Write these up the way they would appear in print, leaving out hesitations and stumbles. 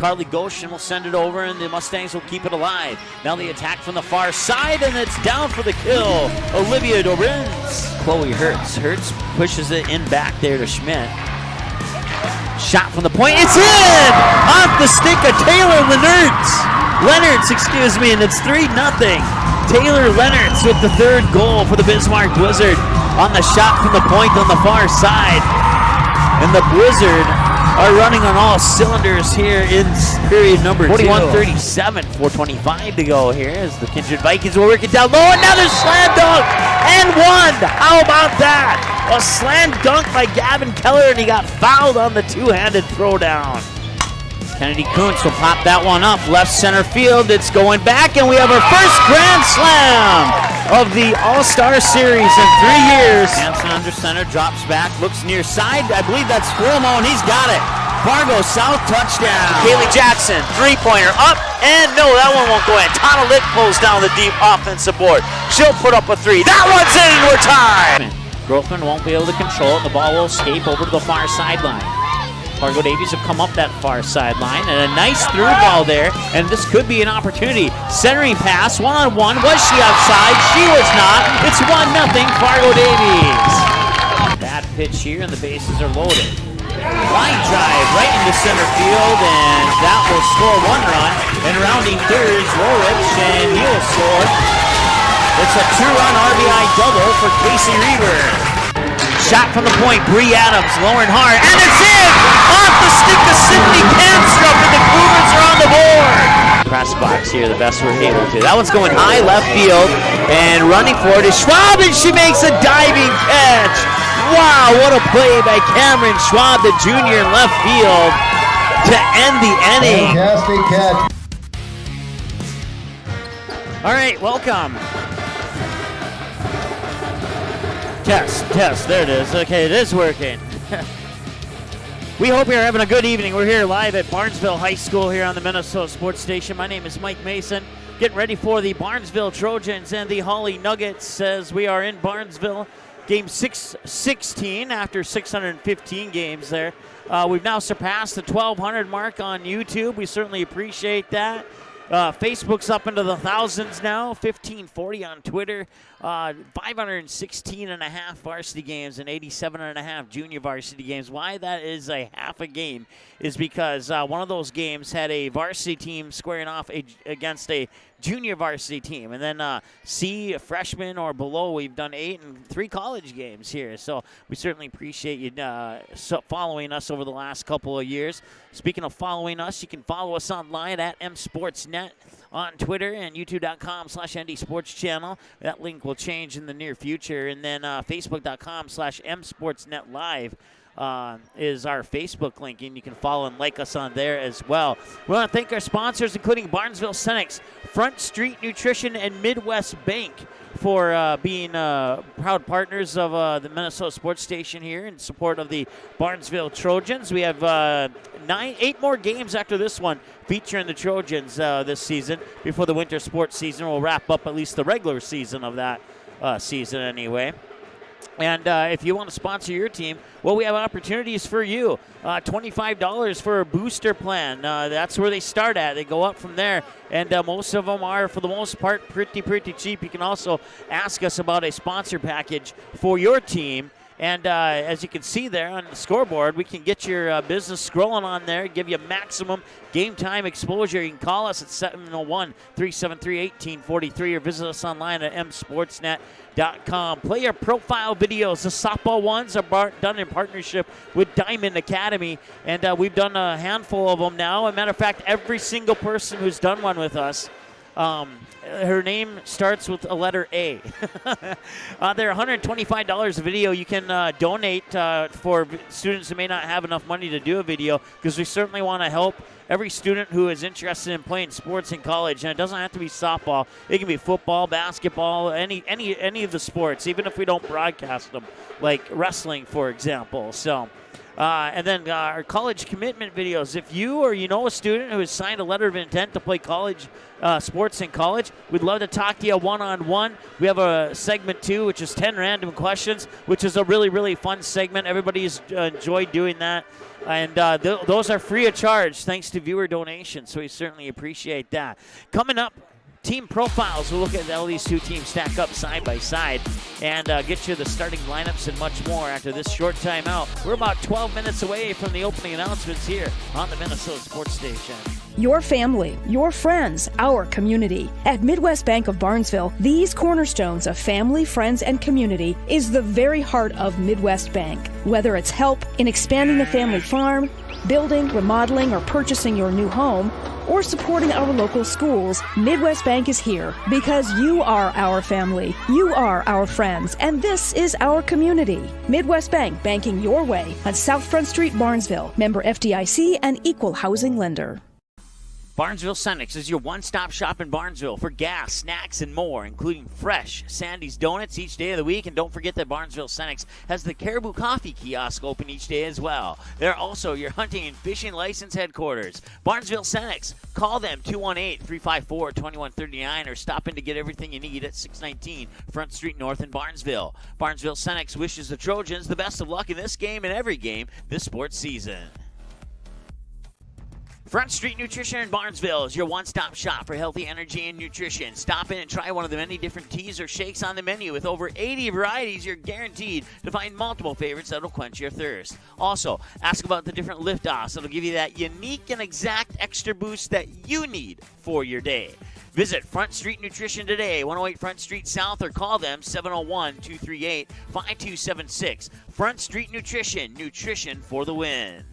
Carly Goshen will send it over, and the Mustangs will keep it alive. Now the attack from the far side, and it's down for the kill. Olivia Dorenz. Chloe Hertz. Hertz pushes it in back there to Schmidt. Shot from the point. It's in! Off the stick of Taylor Leonards, excuse me, and it's 3-0. Taylor Leonards with the third goal for the Bismarck Blizzard on the shot from the point on the far side. And the Blizzard are running on all cylinders here in period number 41-37, 4:25 to go here as the Kindred Vikings will work it down low. Another slam dunk and one. How about that? A slam dunk by Gavin Keller, and he got fouled on the two-handed throwdown. Kennedy Kuntz will pop that one up left center field. It's going back, and we have our first grand slam of the All-Star Series in 3 years. Hansen under center, drops back, looks near side. I believe that's Fulmo, and he's got it. Fargo South touchdown. Kaylee Jackson, three-pointer up, and no, that one won't go in. Tana Litt pulls down the deep offensive board. She'll put up a three. That one's in, we're tied. Grothman won't be able to control it. The ball will escape over to the far sideline. Fargo Davies have come up that far sideline, and a nice through ball there, and this could be an opportunity. Centering pass, one-on-one. Was she outside? She was not. It's 1-0 Fargo Davies. Bad pitch here, and the bases are loaded. Line drive right into center field, and that will score 1 run. And rounding thirds, Rorich, and he'll score. It's a 2-run RBI double for Casey Reber. Shot from the point, Bree Adams, lowering hard, and it's in! Off the stick to Sydney Canstrup, and the Cougars are on the board! Press box here, the best we're able to. That one's going high left field, and running for it is Schwab, and she makes a diving catch! Wow, what a play by Cameron Schwab, the junior in left field, to end the inning. Fantastic catch. All right, welcome. Test, there it is. Okay, it is working. We hope you're having a good evening. We're here live at Barnesville High School here on the Minnesota Sports Station. My name is Mike Mason. Getting ready for the Barnesville Trojans and the Hawley Nuggets as we are in Barnesville. Game 616 after 615 games there. We've now surpassed the 1,200 mark on YouTube. We certainly appreciate that. Facebook's up into the thousands now, 1,540 on Twitter, 516 and a half varsity games and 87 and a half junior varsity games. Why that is a half a game is because one of those games had a varsity team squaring off against a junior varsity team. And then C, freshman or below, we've done 8 and 3 college games here. So we certainly appreciate you following us over the last couple of years. Speaking of following us, you can follow us online at msportsnet on Twitter and youtube.com/ND Sports Channel. That link will change in the near future. And then facebook.com/msportsnet live. Is our Facebook link, and you can follow and like us on there as well. We want to thank our sponsors, including Barnesville Senex, Front Street Nutrition, and Midwest Bank for being proud partners of the Minnesota Sports Station here in support of the Barnesville Trojans. We have 8 more games after this one featuring the Trojans this season before the winter sports season will wrap up, at least the regular season of that season anyway. And if you want to sponsor your team, well, we have opportunities for you. $25 for a booster plan. That's where they start at. They go up from there, and most of them are, for the most part, pretty cheap. You can also ask us about a sponsor package for your team. And as you can see there on the scoreboard, we can get your business scrolling on there, give you maximum game time exposure. You can call us at 701-373-1843 or visit us online at msportsnet.com. Player profile videos, the softball ones are done in partnership with Diamond Academy, and we've done a handful of them now. As a matter of fact, every single person who's done one with us, her name starts with a letter A. They're $125 a video. You can donate for students who may not have enough money to do a video, because we certainly want to help every student who is interested in playing sports in college. And it doesn't have to be softball. It can be football, basketball, any of the sports, even if we don't broadcast them, like wrestling, for example. So And then our college commitment videos. If you or you know a student who has signed a letter of intent to play college sports in college, we'd love to talk to you one-on-one. We have a segment 2, which is 10 random questions, which is a really, really fun segment. Everybody's enjoyed doing that. And those are free of charge thanks to viewer donations, so we certainly appreciate that. Coming up, team profiles. We'll look at how these two teams stack up side by side and get you the starting lineups and much more after this short timeout. We're about 12 minutes away from the opening announcements here on the Minnesota Sports Station. Your family, your friends, our community. At Midwest Bank of Barnesville, these cornerstones of family, friends, and community is the very heart of Midwest Bank. Whether it's help in expanding the family farm, building, remodeling, or purchasing your new home, or supporting our local schools, Midwest Bank is here because you are our family, you are our friends, and this is our community. Midwest Bank, banking your way on South Front Street, Barnesville. Member FDIC and equal housing lender. Barnesville Cenex is your one-stop shop in Barnesville for gas, snacks, and more, including fresh Sandy's Donuts each day of the week. And don't forget that Barnesville Cenex has the Caribou Coffee kiosk open each day as well. They're also your hunting and fishing license headquarters. Barnesville Cenex. Call them 218-354-2139 or stop in to get everything you need at 619 Front Street North in Barnesville. Barnesville Cenex wishes the Trojans the best of luck in this game and every game this sports season. Front Street Nutrition in Barnesville is your one-stop shop for healthy energy and nutrition. Stop in and try one of the many different teas or shakes on the menu. With over 80 varieties, you're guaranteed to find multiple favorites that'll quench your thirst. Also, ask about the different lift-offs that'll give you that unique and exact extra boost that you need for your day. Visit Front Street Nutrition today, 108 Front Street South, or call them 701-238-5276. Front Street Nutrition, nutrition for the win.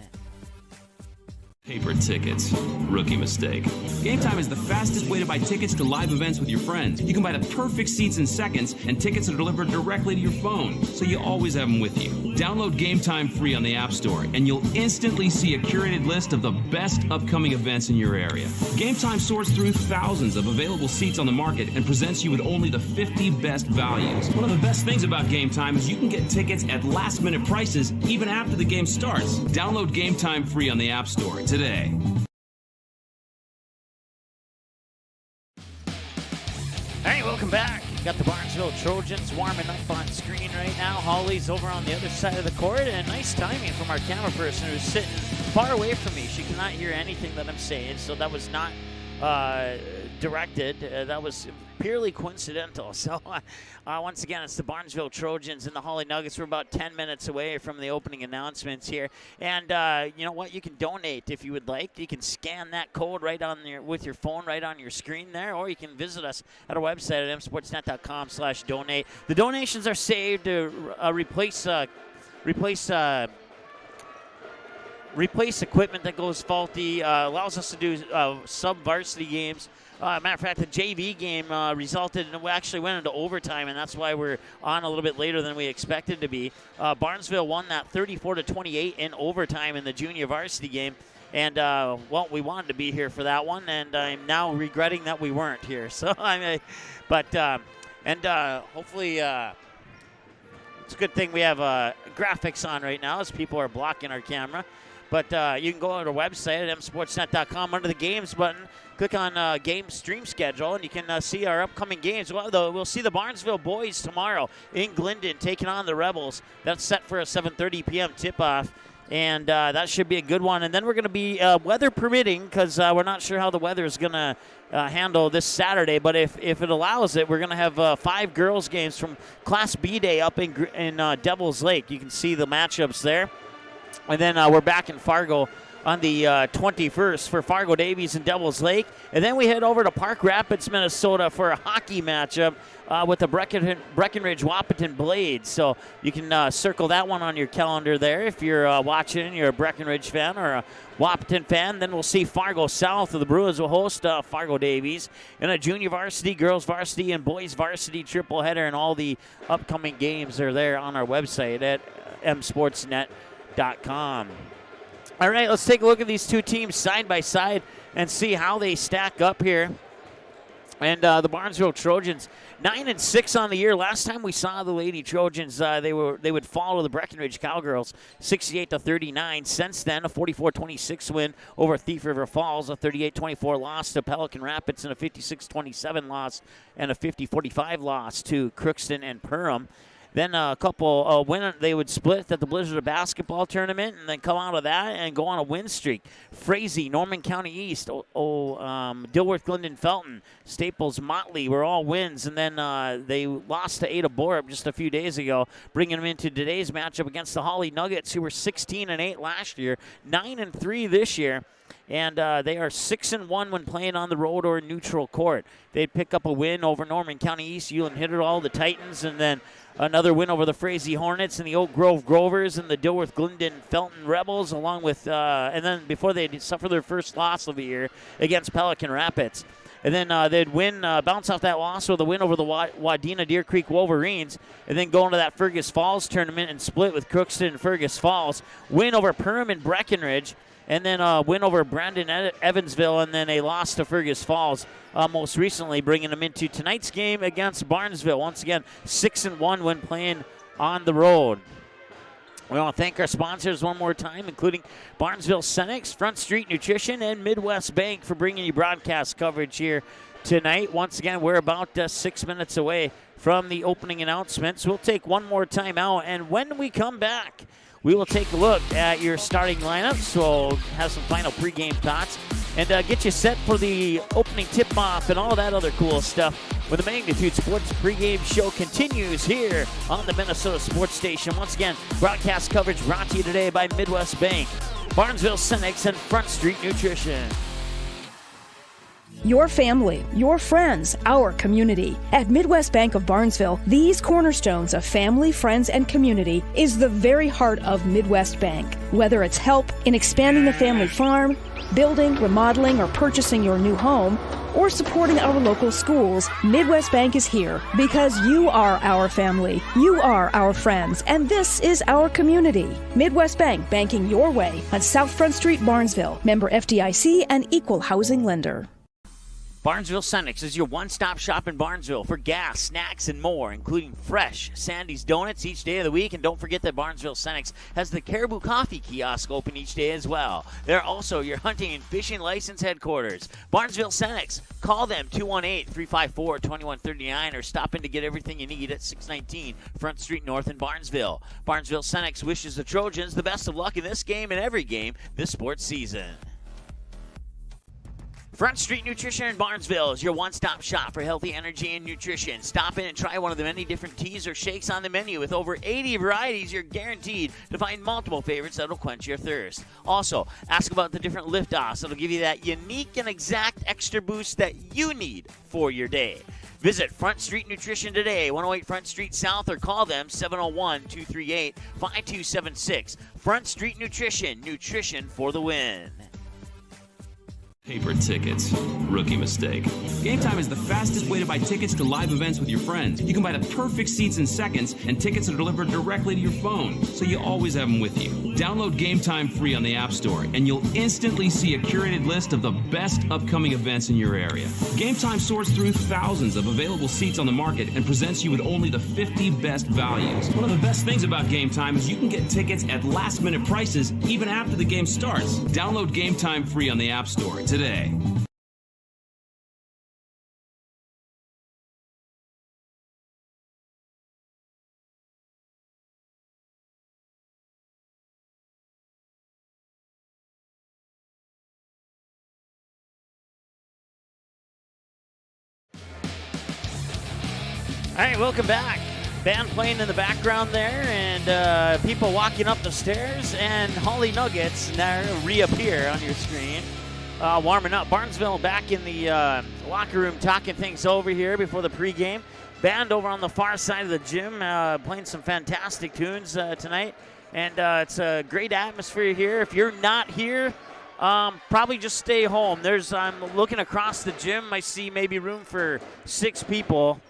Paper tickets. Rookie mistake. Game Time is the fastest way to buy tickets to live events with your friends. You can buy the perfect seats in seconds, and tickets are delivered directly to your phone, so you always have them with you. Download Game Time free on the App Store, and you'll instantly see a curated list of the best upcoming events in your area. Game Time sorts through thousands of available seats on the market and presents you with only the 50 best values. One of the best things about Game Time is you can get tickets at last-minute prices even after the game starts. Download Game Time free on the App Store today. Hey, welcome back. Got the Barnesville Trojans warming up on screen right now. Hawley's over on the other side of the court, and nice timing from our camera person who's sitting far away from me. She cannot hear anything that I'm saying, so that was not directed. That was purely coincidental. So once again, it's the Barnesville Trojans and the Hawley Nuggets. We're about 10 minutes away from the opening announcements here. And you know what? You can donate if you would like. You can scan that code right on there with your phone right on your screen there, or you can visit us at our website at msportsnet.com/donate. The donations are saved to replace equipment that goes faulty, allows us to do sub-varsity games. Matter of fact, the JV game resulted in, we actually went into overtime, and that's why we're on a little bit later than we expected to be. Barnesville won that 34-28 in overtime in the junior varsity game. And, well, we wanted to be here for that one, and I'm now regretting that we weren't here. So, hopefully it's a good thing we have graphics on right now as people are blocking our camera. But you can go on our website at msportsnet.com under the games button. Click on game stream schedule, and you can see our upcoming games. We'll see the Barnesville boys tomorrow in Glendon taking on the Rebels. That's set for a 7:30 p.m. tip-off, and that should be a good one. And then we're going to be, weather permitting, because we're not sure how the weather is going to handle this Saturday. But if it allows it, we're going to have 5 girls games from Class B Day up in Devil's Lake. You can see the matchups there. And then we're back in Fargo on the 21st for Fargo Davies and Devil's Lake. And then we head over to Park Rapids, Minnesota for a hockey matchup with the Breckenridge Wahpeton Blades. So you can circle that one on your calendar there if you're watching and you're a Breckenridge fan or a Wahpeton fan. Then we'll see Fargo South. The Bruins will host Fargo Davies in a junior varsity, girls varsity, and boys varsity triple header. And all the upcoming games are there on our website at msportsnet.com. All right, let's take a look at these two teams side by side and see how they stack up here And the Barnesville Trojans, 9-6 on the year. Last time we saw the Lady Trojans, they would fall to the Breckenridge Cowgirls, 68-39. Since then, a 44-26 win over Thief River Falls, a 38-24 loss to Pelican Rapids, and a 56-27 loss, and a 50-45 loss to Crookston and Perham. Then a couple they would split at the Blizzard basketball tournament, and then come out of that and go on a win streak. Frazee, Norman County East, Dilworth, Glendon, Felton, Staples, Motley were all wins, and then they lost to Ada Borup just a few days ago, bringing them into today's matchup against the Hawley Nuggets, who were 16-8 last year, 9-3 this year. And they are 6-1 when playing on the road or neutral court. They'd pick up a win over Norman County East, Ulan Hidderall, the Titans, and then another win over the Frazee Hornets and the Oak Grove Grovers and the Dilworth Glendon Felton Rebels, along with, and then before they suffer their first loss of the year against Pelican Rapids. And then they'd win, bounce off that loss with a win over the Wadena Deer Creek Wolverines, and then go into that Fergus Falls tournament and split with Crookston and Fergus Falls, win over Perham and Breckenridge, and then win over Brandon Evansville, and then a loss to Fergus Falls most recently, bringing them into tonight's game against Barnesville. Once again, 6-1 when playing on the road. We want to thank our sponsors one more time, including Barnesville Cenex, Front Street Nutrition, and Midwest Bank for bringing you broadcast coverage here tonight. Once again, we're about 6 minutes away from the opening announcements. We'll take one more time out, and when we come back, we will take a look at your starting lineups. We'll have some final pregame thoughts and get you set for the opening tip-off and all that other cool stuff when the Magnitude Sports pregame show continues here on the Minnesota Sports Station. Once again, broadcast coverage brought to you today by Midwest Bank, Barnesville Cenex, and Front Street Nutrition. Your family, your friends, our community. At Midwest Bank of Barnesville, these cornerstones of family, friends, and community is the very heart of Midwest Bank. Whether it's help in expanding the family farm, building, remodeling, or purchasing your new home, or supporting our local schools, Midwest Bank is here because you are our family, you are our friends, and this is our community. Midwest Bank, banking your way on South Front Street, Barnesville. Member FDIC and equal housing lender. Barnesville Cenex is your one-stop shop in Barnesville for gas, snacks, and more, including fresh Sandy's Donuts each day of the week. And don't forget that Barnesville Cenex has the Caribou Coffee kiosk open each day as well. They're also your hunting and fishing license headquarters. Barnesville Cenex. Call them 218-354-2139 or stop in to get everything you need at 619 Front Street North in Barnesville. Barnesville Cenex wishes the Trojans the best of luck in this game and every game this sports season. Front Street Nutrition in Barnesville is your one-stop shop for healthy energy and nutrition. Stop in and try one of the many different teas or shakes on the menu. With over 80 varieties, you're guaranteed to find multiple favorites that'll quench your thirst. Also, ask about the different lift-offs that'll give you that unique and exact extra boost that you need for your day. Visit Front Street Nutrition today, 108 Front Street South, or call them 701-238-5276. Front Street Nutrition, nutrition for the win. Paper tickets. Rookie mistake. Game Time is the fastest way to buy tickets to live events with your friends. You can buy the perfect seats in seconds, and tickets are delivered directly to your phone, so you always have them with you. Download Game Time free on the App Store, and you'll instantly see a curated list of the best upcoming events in your area. Game Time sorts through thousands of available seats on the market and presents you with only the 50 best values. One of the best things about Game Time is you can get tickets at last-minute prices even after the game starts. Download Game Time free on the App Store today. All right, welcome back. Band playing in the background there, and people walking up the stairs, and Hawley Nuggets now reappear on your screen. Warming up. Barnesville back in the locker room talking things over here before the pregame. Band over on the far side of the gym playing some fantastic tunes tonight. And it's a great atmosphere here. If you're not here Probably just stay home. I'm looking across the gym. I see maybe room for 6 people.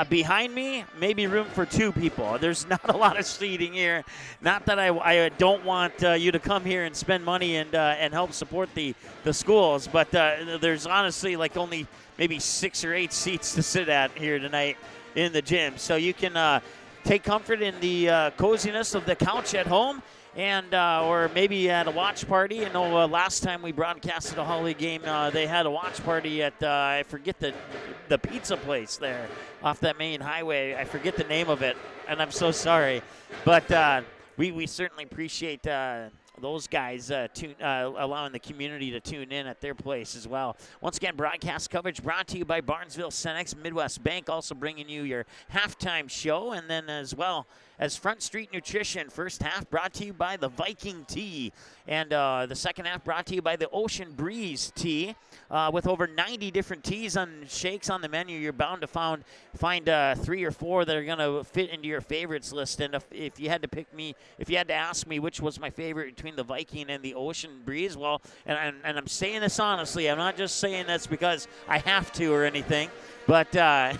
Behind me, maybe room for 2 people. There's not a lot of seating here. Not that I don't want you to come here and spend money and help support the schools, but there's honestly like only maybe 6 or 8 seats to sit at here tonight in the gym. So you can take comfort in the coziness of the couch at home. And or maybe at a watch party. You know, last time we broadcasted a Hawley game, they had a watch party at I forget the pizza place there off that main highway. I forget the name of it, and I'm so sorry. But we certainly appreciate those guys allowing the community to tune in at their place as well. Once again, broadcast coverage brought to you by Barnesville Cenex, Midwest Bank, also bringing you your halftime show, and then as well as Front Street Nutrition. First half brought to you by the Viking Tea, and the second half brought to you by the Ocean Breeze Tea. With over 90 different teas and shakes on the menu, you're bound to find 3 or 4 that are going to fit into your favorites list. And if you had to ask me which was my favorite between the Viking and the Ocean Breeze, well, and I'm saying this honestly, I'm not just saying this because I have to or anything, but I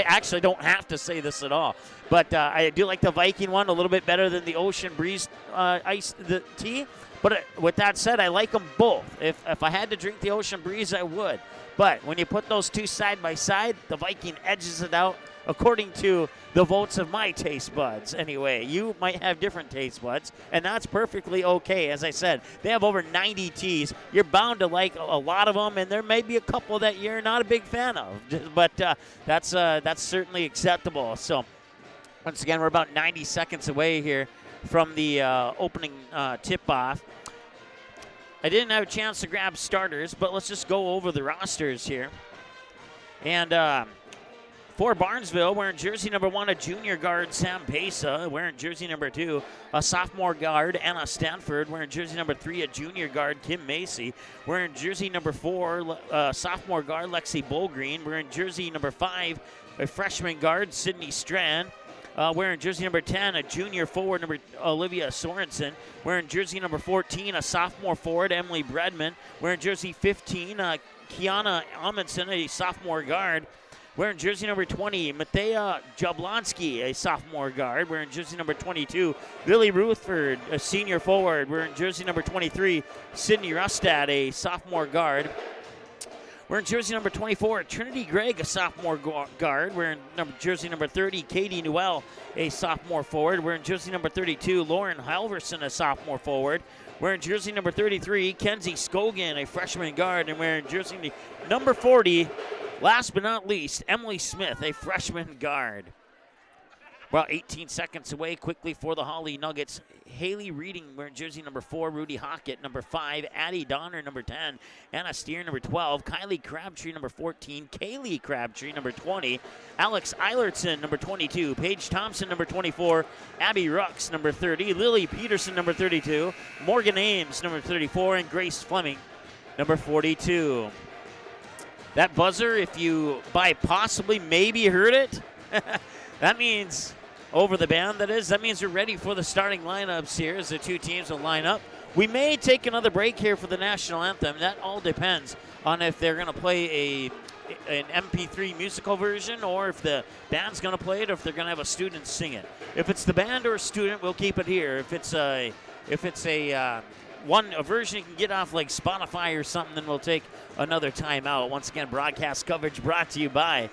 actually don't have to say this at all. But I do like the Viking one a little bit better than the Ocean Breeze the tea. But with that said, I like them both. If I had to drink the Ocean Breeze, I would. But when you put those two side by side, the Viking edges it out according to the votes of my taste buds. Anyway, you might have different taste buds, and that's perfectly okay. As I said, they have over 90 teas. You're bound to like a lot of them, and there may be a couple that you're not a big fan of. But that's certainly acceptable. So once again, we're about 90 seconds away here from the opening tip-off. I didn't have a chance to grab starters, but let's just go over the rosters here. And for Barnesville, wearing jersey number 1, a junior guard, Sam Pesa. Wearing jersey number 2, a sophomore guard, Anna Stanford. Wearing jersey number 3, a junior guard, Kim Macy. Wearing jersey number 4, sophomore guard, Lexi Bolgreen. Wearing jersey number 5, a freshman guard, Sydney Strand. Wearing jersey number 10, a junior forward, Olivia Sorensen. Wearing jersey number 14, a sophomore forward, Emily Bredman. Wearing jersey 15, Kiana Amundsen, a sophomore guard. Wearing jersey number 20, Matea Jablonski, a sophomore guard. Wearing jersey number 22, Lily Rutherford, a senior forward. Wearing jersey number 23, Sydney Rustad, a sophomore guard. Wearing jersey number 24, Trinity Gregg, a sophomore guard. Wearing jersey number 30, Katie Newell, a sophomore forward. Wearing jersey number 32, Lauren Halverson, a sophomore forward. Wearing jersey number 33, Kenzie Scogan, a freshman guard. And wearing jersey number 40, last but not least, Emily Smith, a freshman guard. Well, 18 seconds away quickly for the Hawley Nuggets. Haley Reading wearing jersey number 4, Rudy Hockett number 5, Addie Donner number 10, Anna Steer number 12, Kylie Crabtree number 14, Kaylee Crabtree number 20, Alex Eilertson number 22, Paige Thompson number 24, Abby Rux number 30, Lily Peterson number 32, Morgan Ames number 34, and Grace Fleming number 42. That buzzer, if you by possibly maybe heard it, that means over the band, that means we're ready for the starting lineups here as the two teams will line up. We may take another break here for the national anthem. That all depends on if they're going to play an MP3 musical version or if the band's going to play it or if they're going to have a student sing it. If it's the band or a student, we'll keep it here. If it's a version you can get off like Spotify or something, then we'll take another time out. Once again, broadcast coverage brought to you by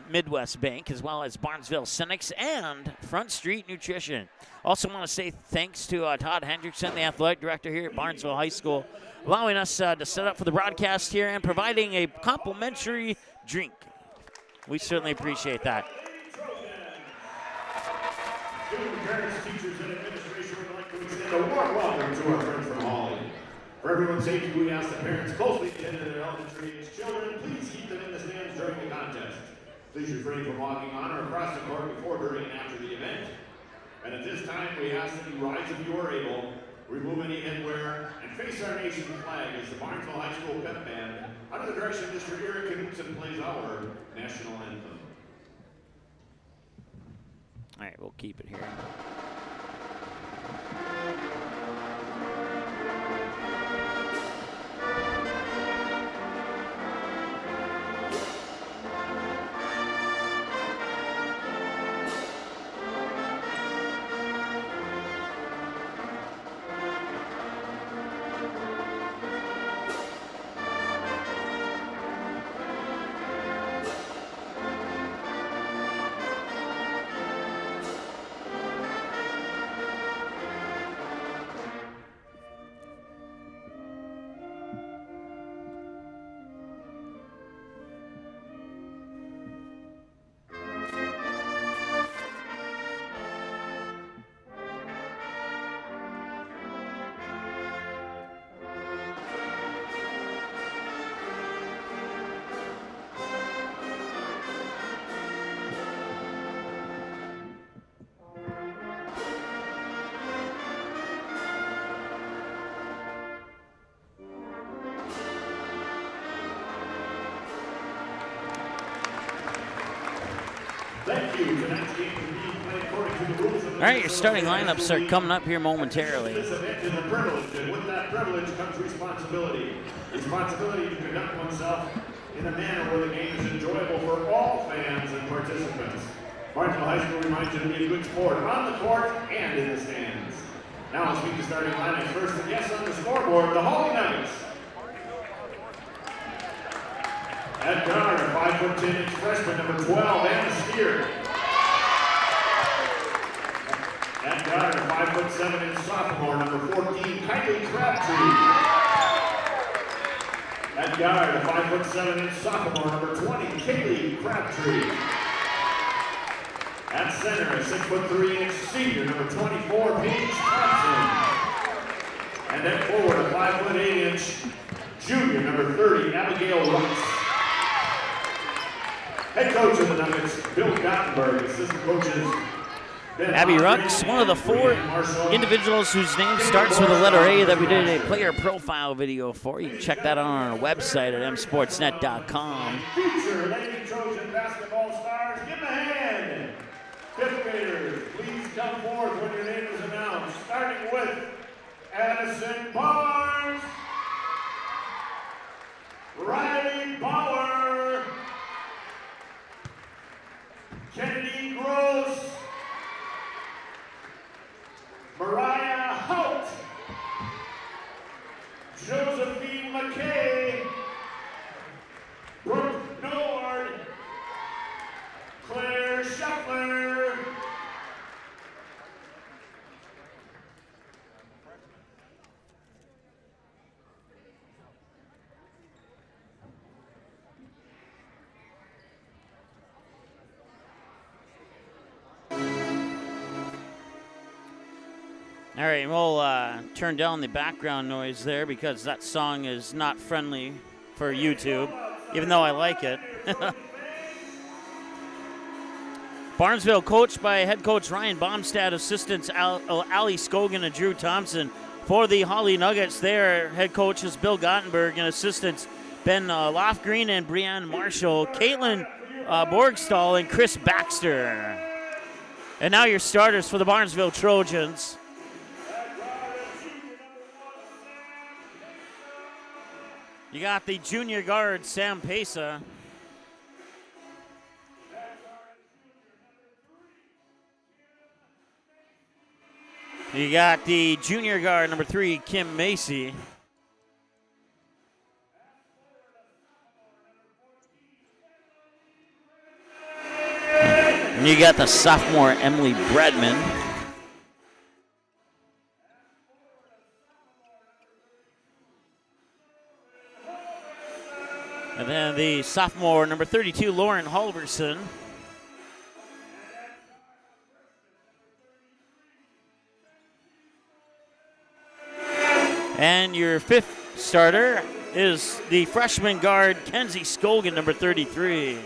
Midwest Bank, as well as Barnesville Cenex and Front Street Nutrition. Also want to say thanks to Todd Hendrickson, the athletic director here at Barnesville High School, allowing us to set up for the broadcast here and providing a complimentary drink. We certainly appreciate that. Student parents, teachers, and administration would like to extend a warm welcome to our friends from Hawley. For everyone's safety, we ask the parents closely attended to their elementary age children, please keep them in the stands during the contest. Please refrain from walking on or across the court before, during, and after the event. And at this time, we ask that you rise if you are able, remove any headwear, and face our nation's flag as the Barnesville High School Pep Band, under the direction of Mr. Eric Knutson, plays our national anthem. All right, we'll keep it here. Thank you. Tonight's game will be played according to the rules of the All right, your starting lineups are coming up here momentarily. This event is a privilege, and with that privilege comes responsibility. Responsibility to conduct oneself in a manner where the game is enjoyable for all fans and participants. Barnesville High School reminds you to be a good sport on the court and in the stands. Now let's meet the starting lineup. First and yes on the scoreboard, the Hawley Knights. At guard, a 5'10" freshman, number 12, Anna Steer. At guard, a 5'7" sophomore, number 14, Kylie Crabtree. At guard, a 5'7" sophomore, number 20, Kaylee Crabtree. At center, a 6'3" senior, number 24, Paige Thompson. And at forward, a 5'8" junior, number 30, Abigail Rux. Head coach of the Nuggets, Bill Gottenberg. Assistant coaches, Abby Rux, one of the 4 individuals whose name starts with the letter A that we did a player profile video for. You can check that out on our website at msportsnet.com. Future Lady Trojan basketball stars, give them a hand. 5th graders, please come forth when your name is announced. Starting with Addison Barnes, Riley Bauer, Kennedy Gross, Mariah Hout, Josephine McKay, Brooke Nord, Claire Shuffler, All right, we'll turn down the background noise there because that song is not friendly for YouTube, even though I like it. Barnesville coached by head coach Ryan Baumstad, assistants Ali Scogan and Drew Thompson. For the Hawley Nuggets, their head coach is Bill Gottenberg and assistants Ben Lofgreen and Brianne Marshall, Caitlin Borgstall, and Chris Baxter. And now your starters for the Barnesville Trojans. You got the junior guard, Sam Pesa. You got the junior guard, number 3, Kim Macy. And you got the sophomore, Emily Bredman. And then the sophomore, number 32, Lauren Halverson. And your 5th starter is the freshman guard, Kenzie Scogan, number 33.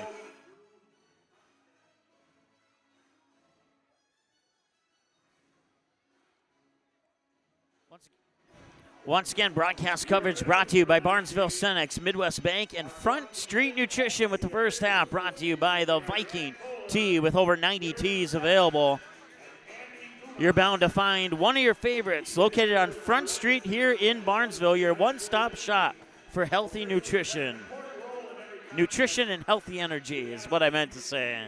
Once again, broadcast coverage brought to you by Barnesville Cenex, Midwest Bank, and Front Street Nutrition with the first half brought to you by the Viking Tea with over 90 teas available. You're bound to find one of your favorites located on Front Street here in Barnesville, your one-stop shop for healthy nutrition. Nutrition and healthy energy is what I meant to say.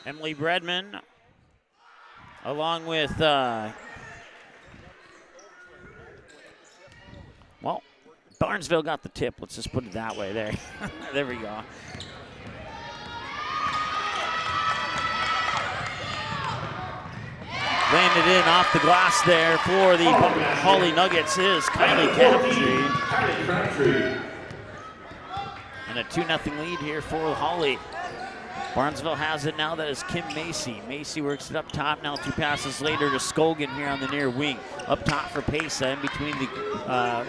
Emily Bredman, along with, well, Barnesville got the tip. Let's just put it that way there. There we go. Landed in off the glass there for the Hawley Nuggets is Kylie Crabtree. And a 2-0 lead here for Hawley. Barnesville has it now. That is Kim Macy. Macy works it up top now. 2 passes later to Scogan here on the near wing. Up top for Pesa in between the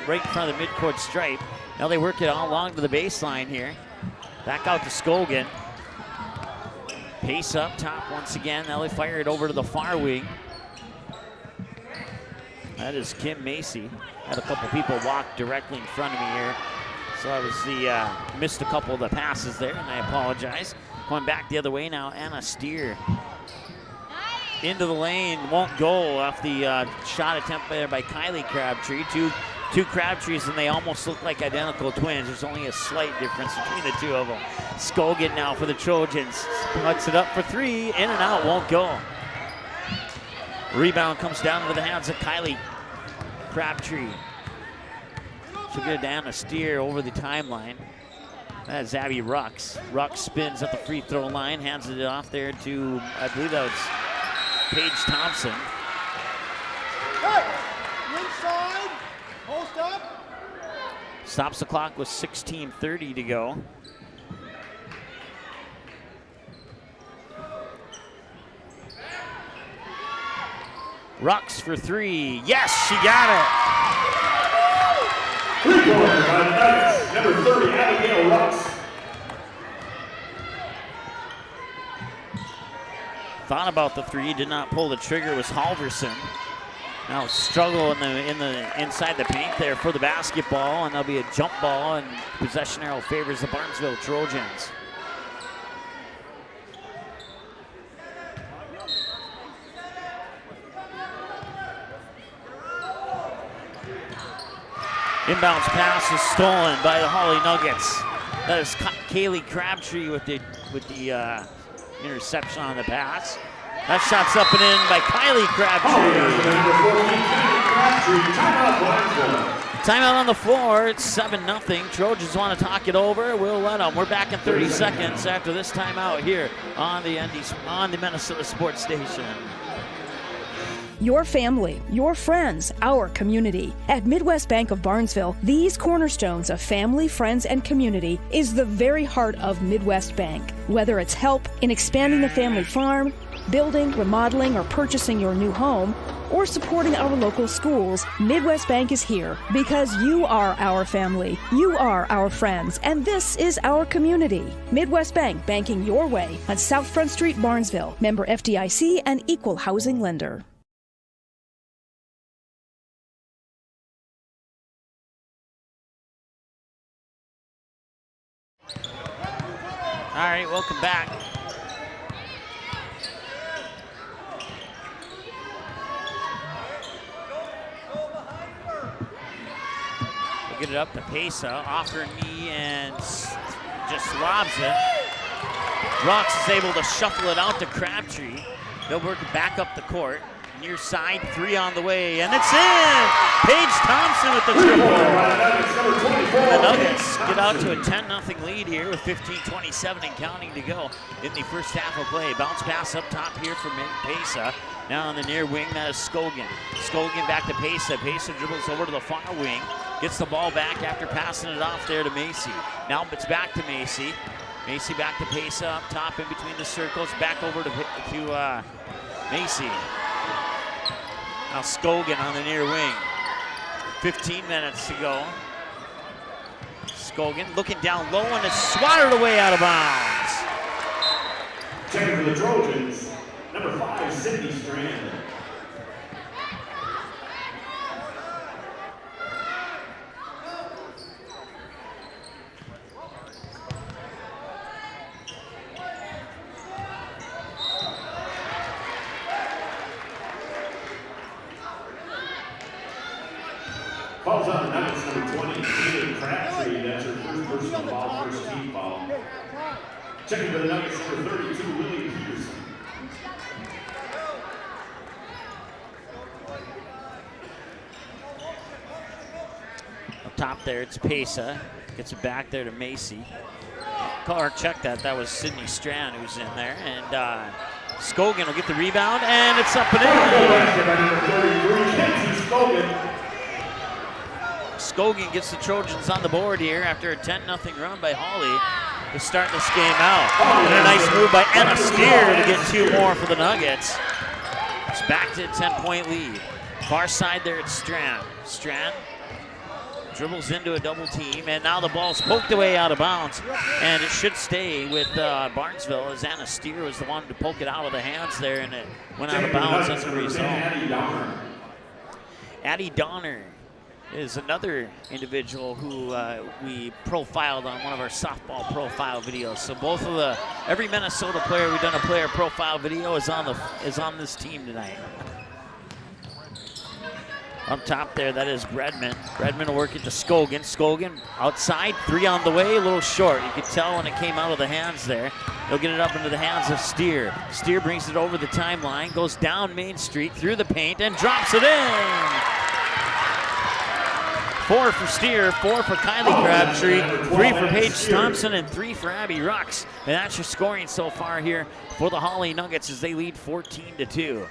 right in front of the midcourt stripe. Now they work it all along to the baseline here. Back out to Scogan. Pesa up top once again. Now they fire it over to the far wing. That is Kim Macy. Had a couple people walk directly in front of me here. So I was missed a couple of the passes there, and I apologize. Going back the other way now, Anna Steer. Into the lane, won't go off the shot attempt there by Kylie Crabtree. Two Crabtrees, and they almost look like identical twins. There's only a slight difference between the two of them. Scogan now for the Trojans. Puts it up for 3, in and out, won't go. Rebound comes down into the hands of Kylie Crabtree. She'll get it down to Steer over the timeline. That's Abby Rux. Rux spins at the free throw line, hands it off there to, I believe that was Paige Thompson. Hey, inside, post up. Stops the clock with 16:30 to go. Rux for 3. Yes, she got it. Three-pointer by the Nuggets, number 30, Abigail Rux. Thought about the 3, did not pull the trigger. It was Halverson. Now struggle in the inside the paint there for the basketball, and there'll be a jump ball, and possession arrow favors the Barnesville Trojans. Inbounds pass is stolen by the Hawley Nuggets. That is Kaylee Crabtree with the interception on the pass. That shot's up and in by Kylie Crabtree. Timeout on the floor. It's 7-0. Trojans want to talk it over. We'll let them. We're back in 30 seconds after this timeout here on the Minnesota Sports Station. Your family, your friends, our community. At Midwest Bank of Barnesville, these cornerstones of family, friends, and community is the very heart of Midwest Bank. Whether it's help in expanding the family farm, building, remodeling, or purchasing your new home, or supporting our local schools, Midwest Bank is here because you are our family, you are our friends, and this is our community. Midwest Bank, banking your way on South Front Street, Barnesville. Member FDIC and equal housing lender. All right, welcome back. We'll get it up to Pesa, off her knee, and just lobs it. Rux is able to shuffle it out to Crabtree. They'll work it back up the court. Near side, 3 on the way, and it's in! Paige Thompson with the triple. The Nuggets get out to a 10-0 lead here with 15:27 and counting to go in the first half of play. Bounce pass up top here from Pesa. Now on the near wing, that is Scogan. Scogan back to Pesa. Pesa dribbles over to the far wing. Gets the ball back after passing it off there to Macy. Now it's back to Macy. Macy back to Pesa up top in between the circles. Back over to Macy. Now Scogan on the near wing. 15 minutes to go. Scogan looking down low and it's swatted away out of bounds. Checking for the Trojans, number 5, Sydney Strand. Falls on the Nuggets, number 20, Kaylee Crabtree. That's her first personal foul, first team foul. Checking for the Nuggets, number 32, Lily Peterson. Up top there, it's Pesa. Gets it back there to Macy. Or check that. That was Sydney Strand who's in there. And Scogan will get the rebound, and it's up and in. Scogan gets the Trojans on the board here after a 10-0 run by Hawley. to start this game out. And a nice move by Anna Steer to get 2 more for the Nuggets. It's back to a 10-point lead. Far side there, it's Strand. Strand dribbles into a double team, and now the ball's poked away out of bounds, and it should stay with Barnesville, as Anna Steer was the one to poke it out of the hands there, and it went out of bounds as a result. Addie Donner is another individual who we profiled on one of our softball profile videos. So both of every Minnesota player we've done a player profile video is on this team tonight. Up top there, that is Bredman. Bredman will work it to Scogan. Scogan outside, 3 on the way, a little short. You could tell when it came out of the hands there. He'll get it up into the hands of Steer. Steer brings it over the timeline, goes down Main Street, through the paint, and drops it in. 4 for Steer, 4 for Kylie Crabtree, 3 for Paige Thompson, and 3 for Abby Rux. And that's your scoring so far here for the Hawley Nuggets as they lead 14-2.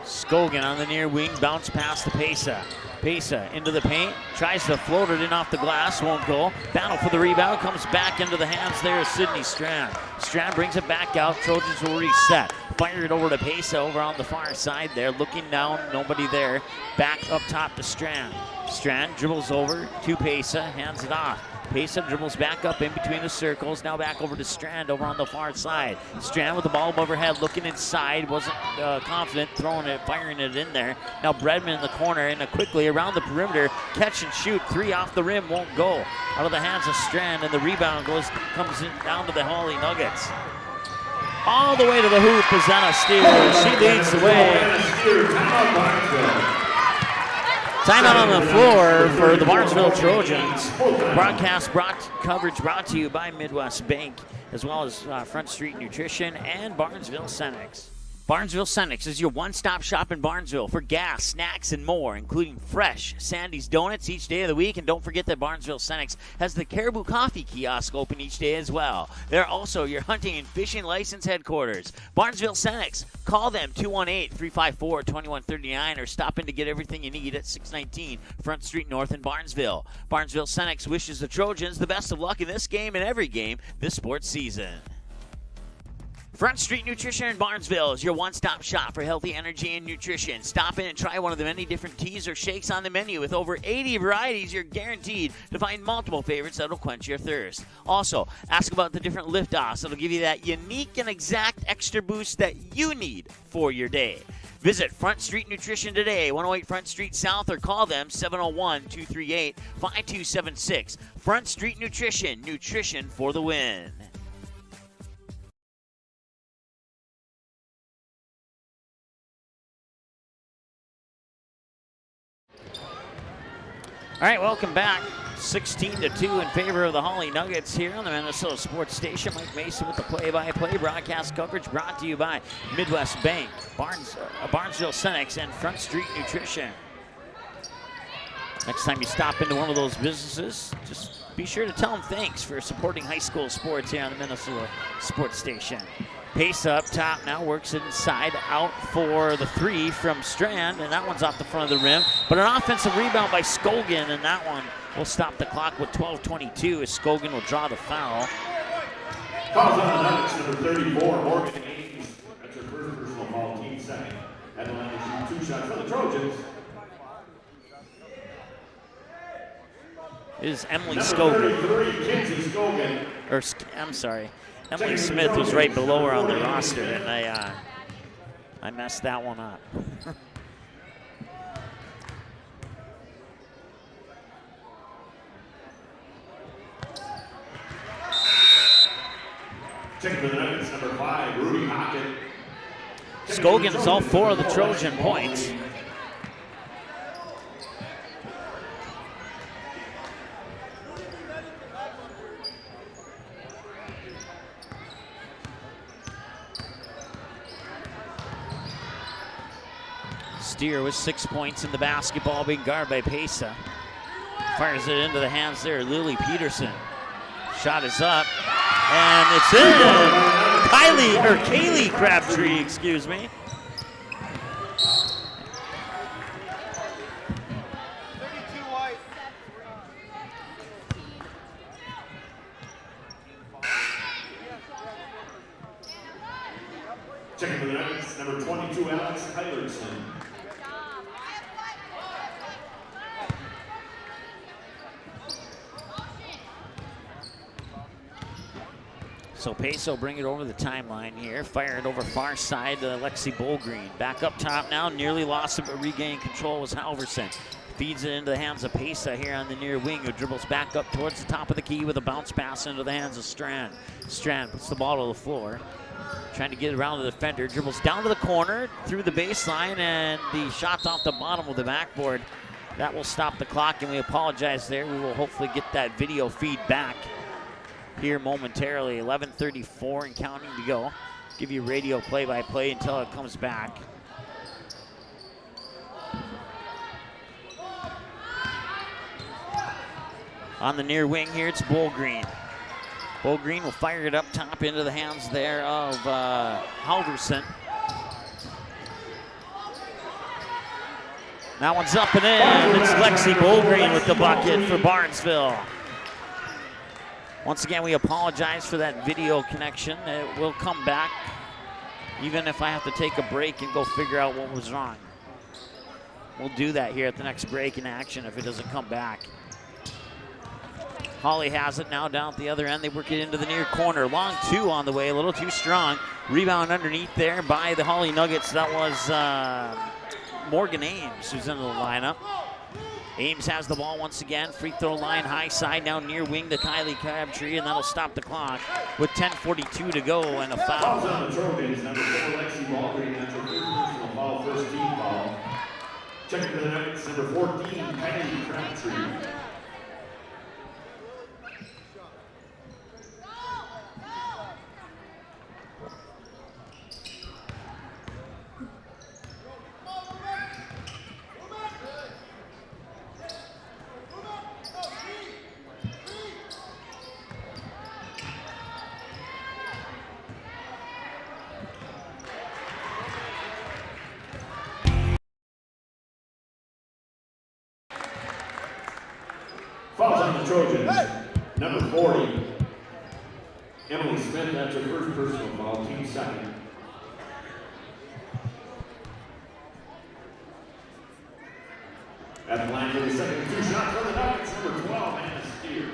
Scogan on the near wing, bounce pass to Pesa. Pesa into the paint, tries to float it in off the glass, won't go. Battle for the rebound, comes back into the hands there of Sydney Strand. Strand brings it back out, Trojans will reset. Fire it over to Pesa over on the far side there, looking down, nobody there. Back up top to Strand. Strand dribbles over to Pesa, hands it off. Pesa dribbles back up in between the circles, now back over to Strand over on the far side. Strand with the ball above her head, looking inside, wasn't confident, throwing it, firing it in there. Now Bredman in the corner, and quickly around the perimeter, catch and shoot, 3 off the rim, won't go. Out of the hands of Strand, and the rebound comes in down to the Hawley Nuggets. All the way to the hoop is Anna Steer. She leads the way. Timeout on the floor for the Barnesville Trojans. Coverage brought to you by Midwest Bank, as well as Front Street Nutrition and Barnesville Cenex. Barnesville Cenex is your one-stop shop in Barnesville for gas, snacks, and more, including fresh Sandy's Donuts each day of the week. And don't forget that Barnesville Cenex has the Caribou Coffee kiosk open each day as well. They're also your hunting and fishing license headquarters. Barnesville Cenex. Call them 218-354-2139 or stop in to get everything you need at 619 Front Street North in Barnesville. Barnesville Cenex wishes the Trojans the best of luck in this game and every game this sports season. Front Street Nutrition in Barnesville is your one-stop shop for healthy energy and nutrition. Stop in and try one of the many different teas or shakes on the menu. With over 80 varieties, you're guaranteed to find multiple favorites that'll quench your thirst. Also, ask about the different lift-offs that'll give you that unique and exact extra boost that you need for your day. Visit Front Street Nutrition today, 108 Front Street South, or call them 701-238-5276. Front Street Nutrition, nutrition for the win. All right, welcome back. 16-2 in favor of the Hawley Nuggets here on the Minnesota Sports Station. Mike Mason with the play-by-play broadcast coverage brought to you by Midwest Bank, Barnesville Cenex, and Front Street Nutrition. Next time you stop into one of those businesses, just be sure to tell them thanks for supporting high school sports here on the Minnesota Sports Station. Pace up top now, works it inside, out for the 3 from Strand, and that one's off the front of the rim. But an offensive rebound by Scogan, and that one will stop the clock with 12:22 as Scogan will draw the foul. Calls on the Nuggets, number 34, Morgan Hayes. That's her first personal foul, team second. At the line to shoot 2 shots for the Trojans. It is Emily Scogan. 33, Kinsey Scogan. Or, I'm sorry. Emily Smith was right below her on the roster, and I messed that one up. Check for the Nuggets, number 5, Rudy Hockett. Scogan is all 4 of the Trojan points. Steer with 6 points in the basketball, being guarded by Pesa. Fires it into the hands there, Lily Peterson. Shot is up, and it's in. Kaylee Crabtree, excuse me. Checking for the Nuggets, number 22, Alex Hylerson. So Peso bring it over the timeline here. Fire it over far side to Lexi Bolgreen. Back up top now, nearly lost it, but regaining control was Halverson. Feeds it into the hands of Pesa here on the near wing, who dribbles back up towards the top of the key with a bounce pass into the hands of Strand. Strand puts the ball to the floor, trying to get around the defender. Dribbles down to the corner, through the baseline, and the shot's off the bottom of the backboard. That will stop the clock, and we apologize there. We will hopefully get that video feed back here momentarily. 11:34 and counting to go. Give you radio play-by-play until it comes back. On the near wing here, it's Bolgreen. Bolgreen will fire it up top into the hands there of Halverson. That one's up and in. It's Lexi Bolgreen with the bucket for Barnesville. Once again, we apologize for that video connection. It will come back, even if I have to take a break and go figure out what was wrong. We'll do that here at the next break in action if it doesn't come back. Hawley has it now down at the other end. They work it into the near corner. Long two on the way, a little too strong. Rebound underneath there by the Hawley Nuggets. That was Morgan Ames who's into the lineup. Ames has the ball once again. Free throw line high side now near wing to Kylie Crabtree, and that'll stop the clock with 10:42 to go and a foul. Fouls on the Trojans, number 4, Lexi Bolgreen. That's her first personal foul, first team foul. Checking for the Nuggets, number 14, Kylie Crabtree. Fouls on the Trojans, number 40, Emily Smith. That's her first personal foul, team second. At the line for the second two shot for the Nuggets, number 12, Anna Steer.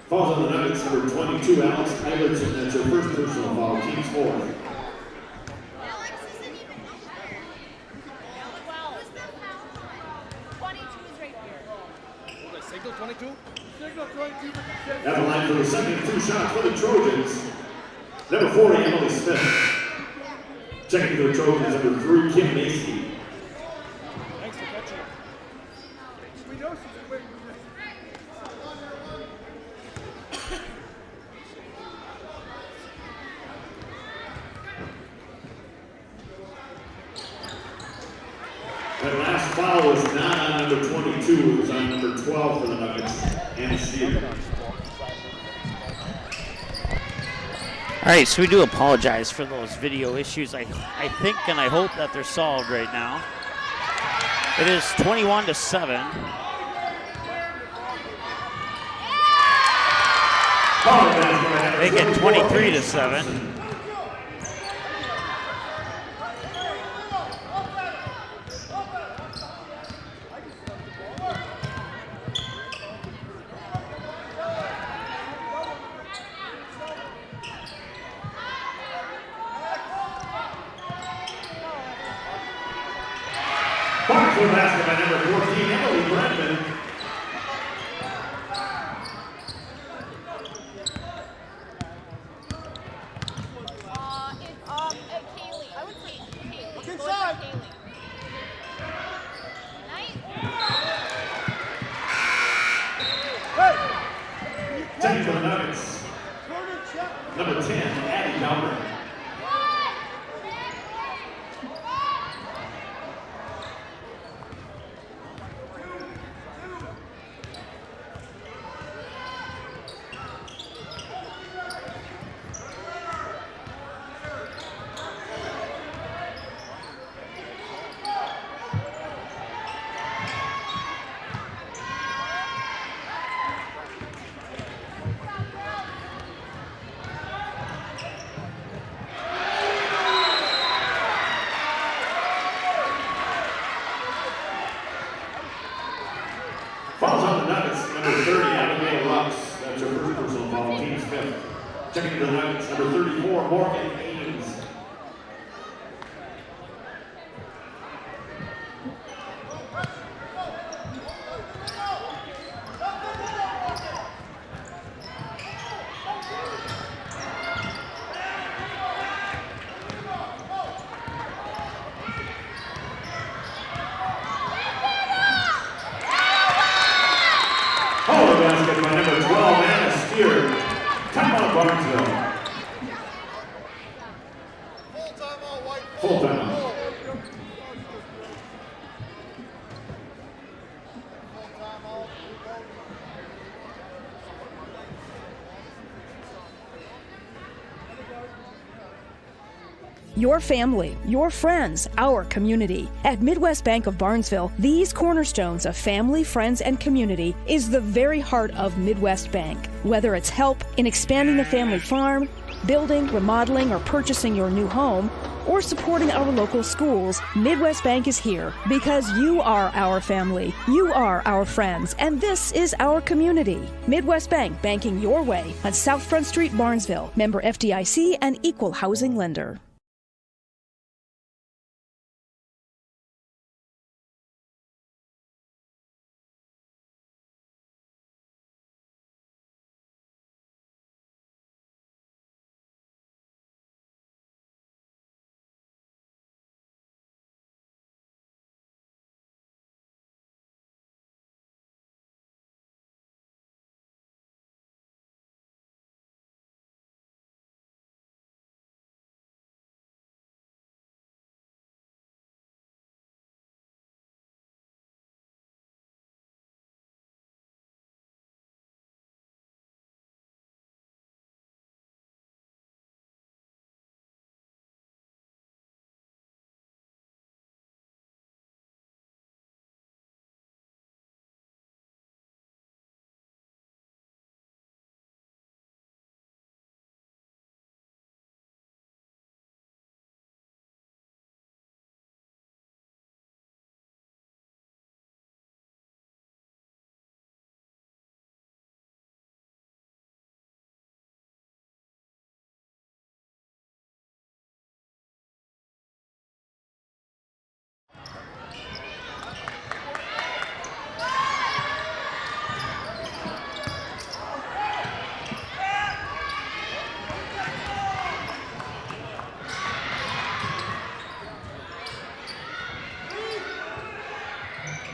Falls on the Nuggets, number 22, Alex Eilertson. That's her first personal foul. Team's fourth. Signal 22? Signal 22. At the line for the second two shot for the Trojans. Number 40, Emily Smith. Checking for the Trojans, number 3, Kim Macy. Thanks for catching. We know she's waiting. That last foul was not on number 22, it was on number 12 for the Nuggets, and Steve. All right, so we do apologize for those video issues. I think and I hope that they're solved right now. It is 21-7. Make it 23-7. Barnesville basket by number 14, Emily Brennan. Kaylee. I would say Kaylee. Look inside. Kaylee. Nice. Hey! Checking for the Nuggets, Turn and check. number 10, Addie Calvert. Falls on the Nuggets, number 30, Abigail Rux. That's her first personal foul, team's fifth. Checking for the Nuggets, number 34, Morgan Ames. Basket by number 12, Anna Steer. Timeout, Barnesville. Full timeout, White. Full timeout. Your family, your friends, our community. At Midwest Bank of Barnesville, these cornerstones of family, friends, and community is the very heart of Midwest Bank. Whether it's help in expanding the family farm, building, remodeling, or purchasing your new home, or supporting our local schools, Midwest Bank is here because you are our family, you are our friends, and this is our community. Midwest Bank, banking your way on South Front Street, Barnesville. Member FDIC and equal housing lender.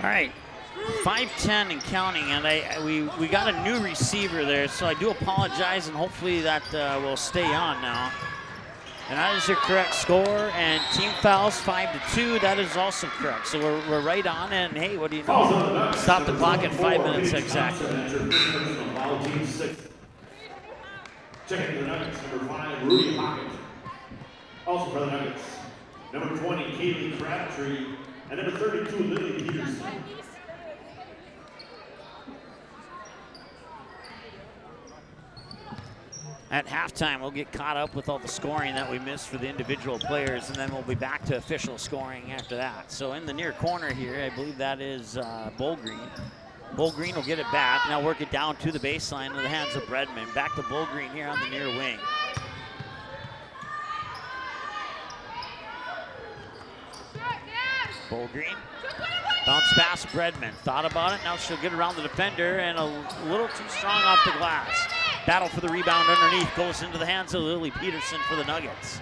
All right, 5:10 and counting, and we got a new receiver there, so I do apologize, and hopefully that will stay on now. And that is your correct score, and team fouls 5-2. That is also correct. So we're right on, and hey, what do you know? Stop the clock at 5 minutes exactly. Checking the Nuggets, number 5, Rudy Hockett. Also for the Nuggets, number 20, Kaylee Crabtree, and number 32, Lily Peterson. At halftime, we'll get caught up with all the scoring that we missed for the individual players, and then we'll be back to official scoring after that. So in the near corner here, I believe that is Bull Green. Bull Green will get it back. Now work it down to the baseline in the hands of Bredman. Back to Bull Green here on the near wing. Bull Green. Bounce pass Bredman. Thought about it. Now she'll get around the defender and a little too strong off the glass. Battle for the rebound underneath. Goes into the hands of Lily Peterson for the Nuggets.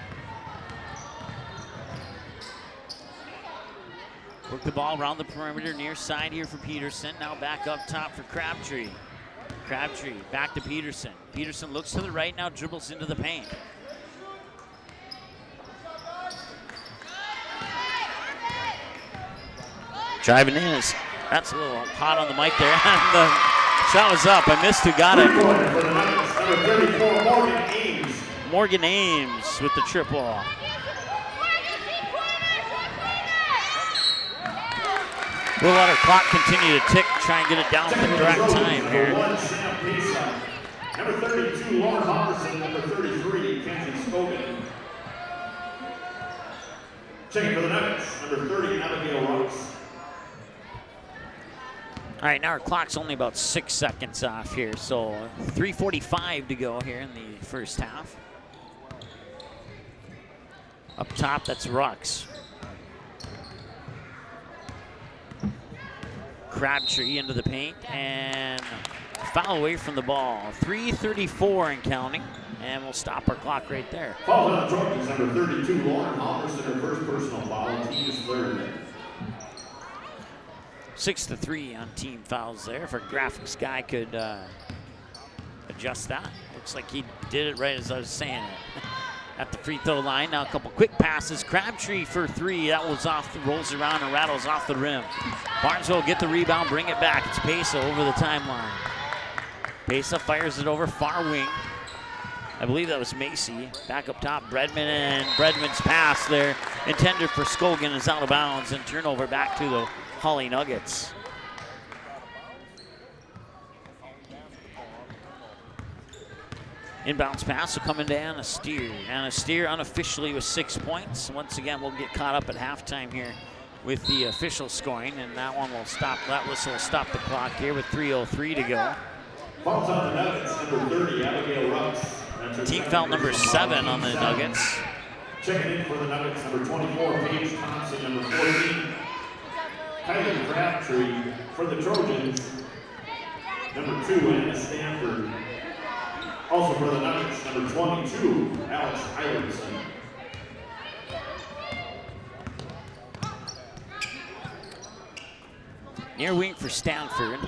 Work the ball around the perimeter, near side here for Peterson. Now back up top for Crabtree. Crabtree back to Peterson. Peterson looks to the right, now dribbles into the paint. Driving in is, that's a little hot on the mic there. The shot was up, I missed who got it. Morgan Ames with the triple. We'll let our clock continue to tick, try and get it down to the correct time here. Number 32, Lauren Hopperson. Number 33, Kenzie Scogan. Checking for the Nuggets, number 30, Abigail Ross. All right, now our clock's only about 6 seconds off here, so 3:45 to go here in the first half. Up top, that's Rux. Crabtree into the paint and foul away from the ball. 3:34 and counting, and we'll stop our clock right there. Foul on Trojans, number 32, Lauren Halverson, her first personal foul, team's third. 6-3 on team fouls there. If our graphics guy could adjust that. Looks like he did it right as I was saying it. At the free throw line, now a couple quick passes. Crabtree for 3, that was off, rolls around and rattles off the rim. Barnesville get the rebound, bring it back. It's Pesa over the timeline. Pesa fires it over far wing. I believe that was Macy. Back up top, Bredman, and Bredman's pass there, intended for Scogan, is out of bounds, and turnover back to the Hawley Nuggets. Inbounds pass will come into Anna Steer. Anna Steer unofficially with 6 points. Once again, we'll get caught up at halftime here with the official scoring, and that one will stop, that whistle will stop the clock here with 3:03 to go. Fouls on the Nuggets, number 30, Abigail Rux. Team foul number 7 on the Nuggets. Checking in for the Nuggets, number 24, Paige Thompson, number 14, Kylie Crabtree. For the Trojans, number 2, Anna Stanford. Also for the Nuggets, number 22, Alex Eilerson. Near wing for Stanford.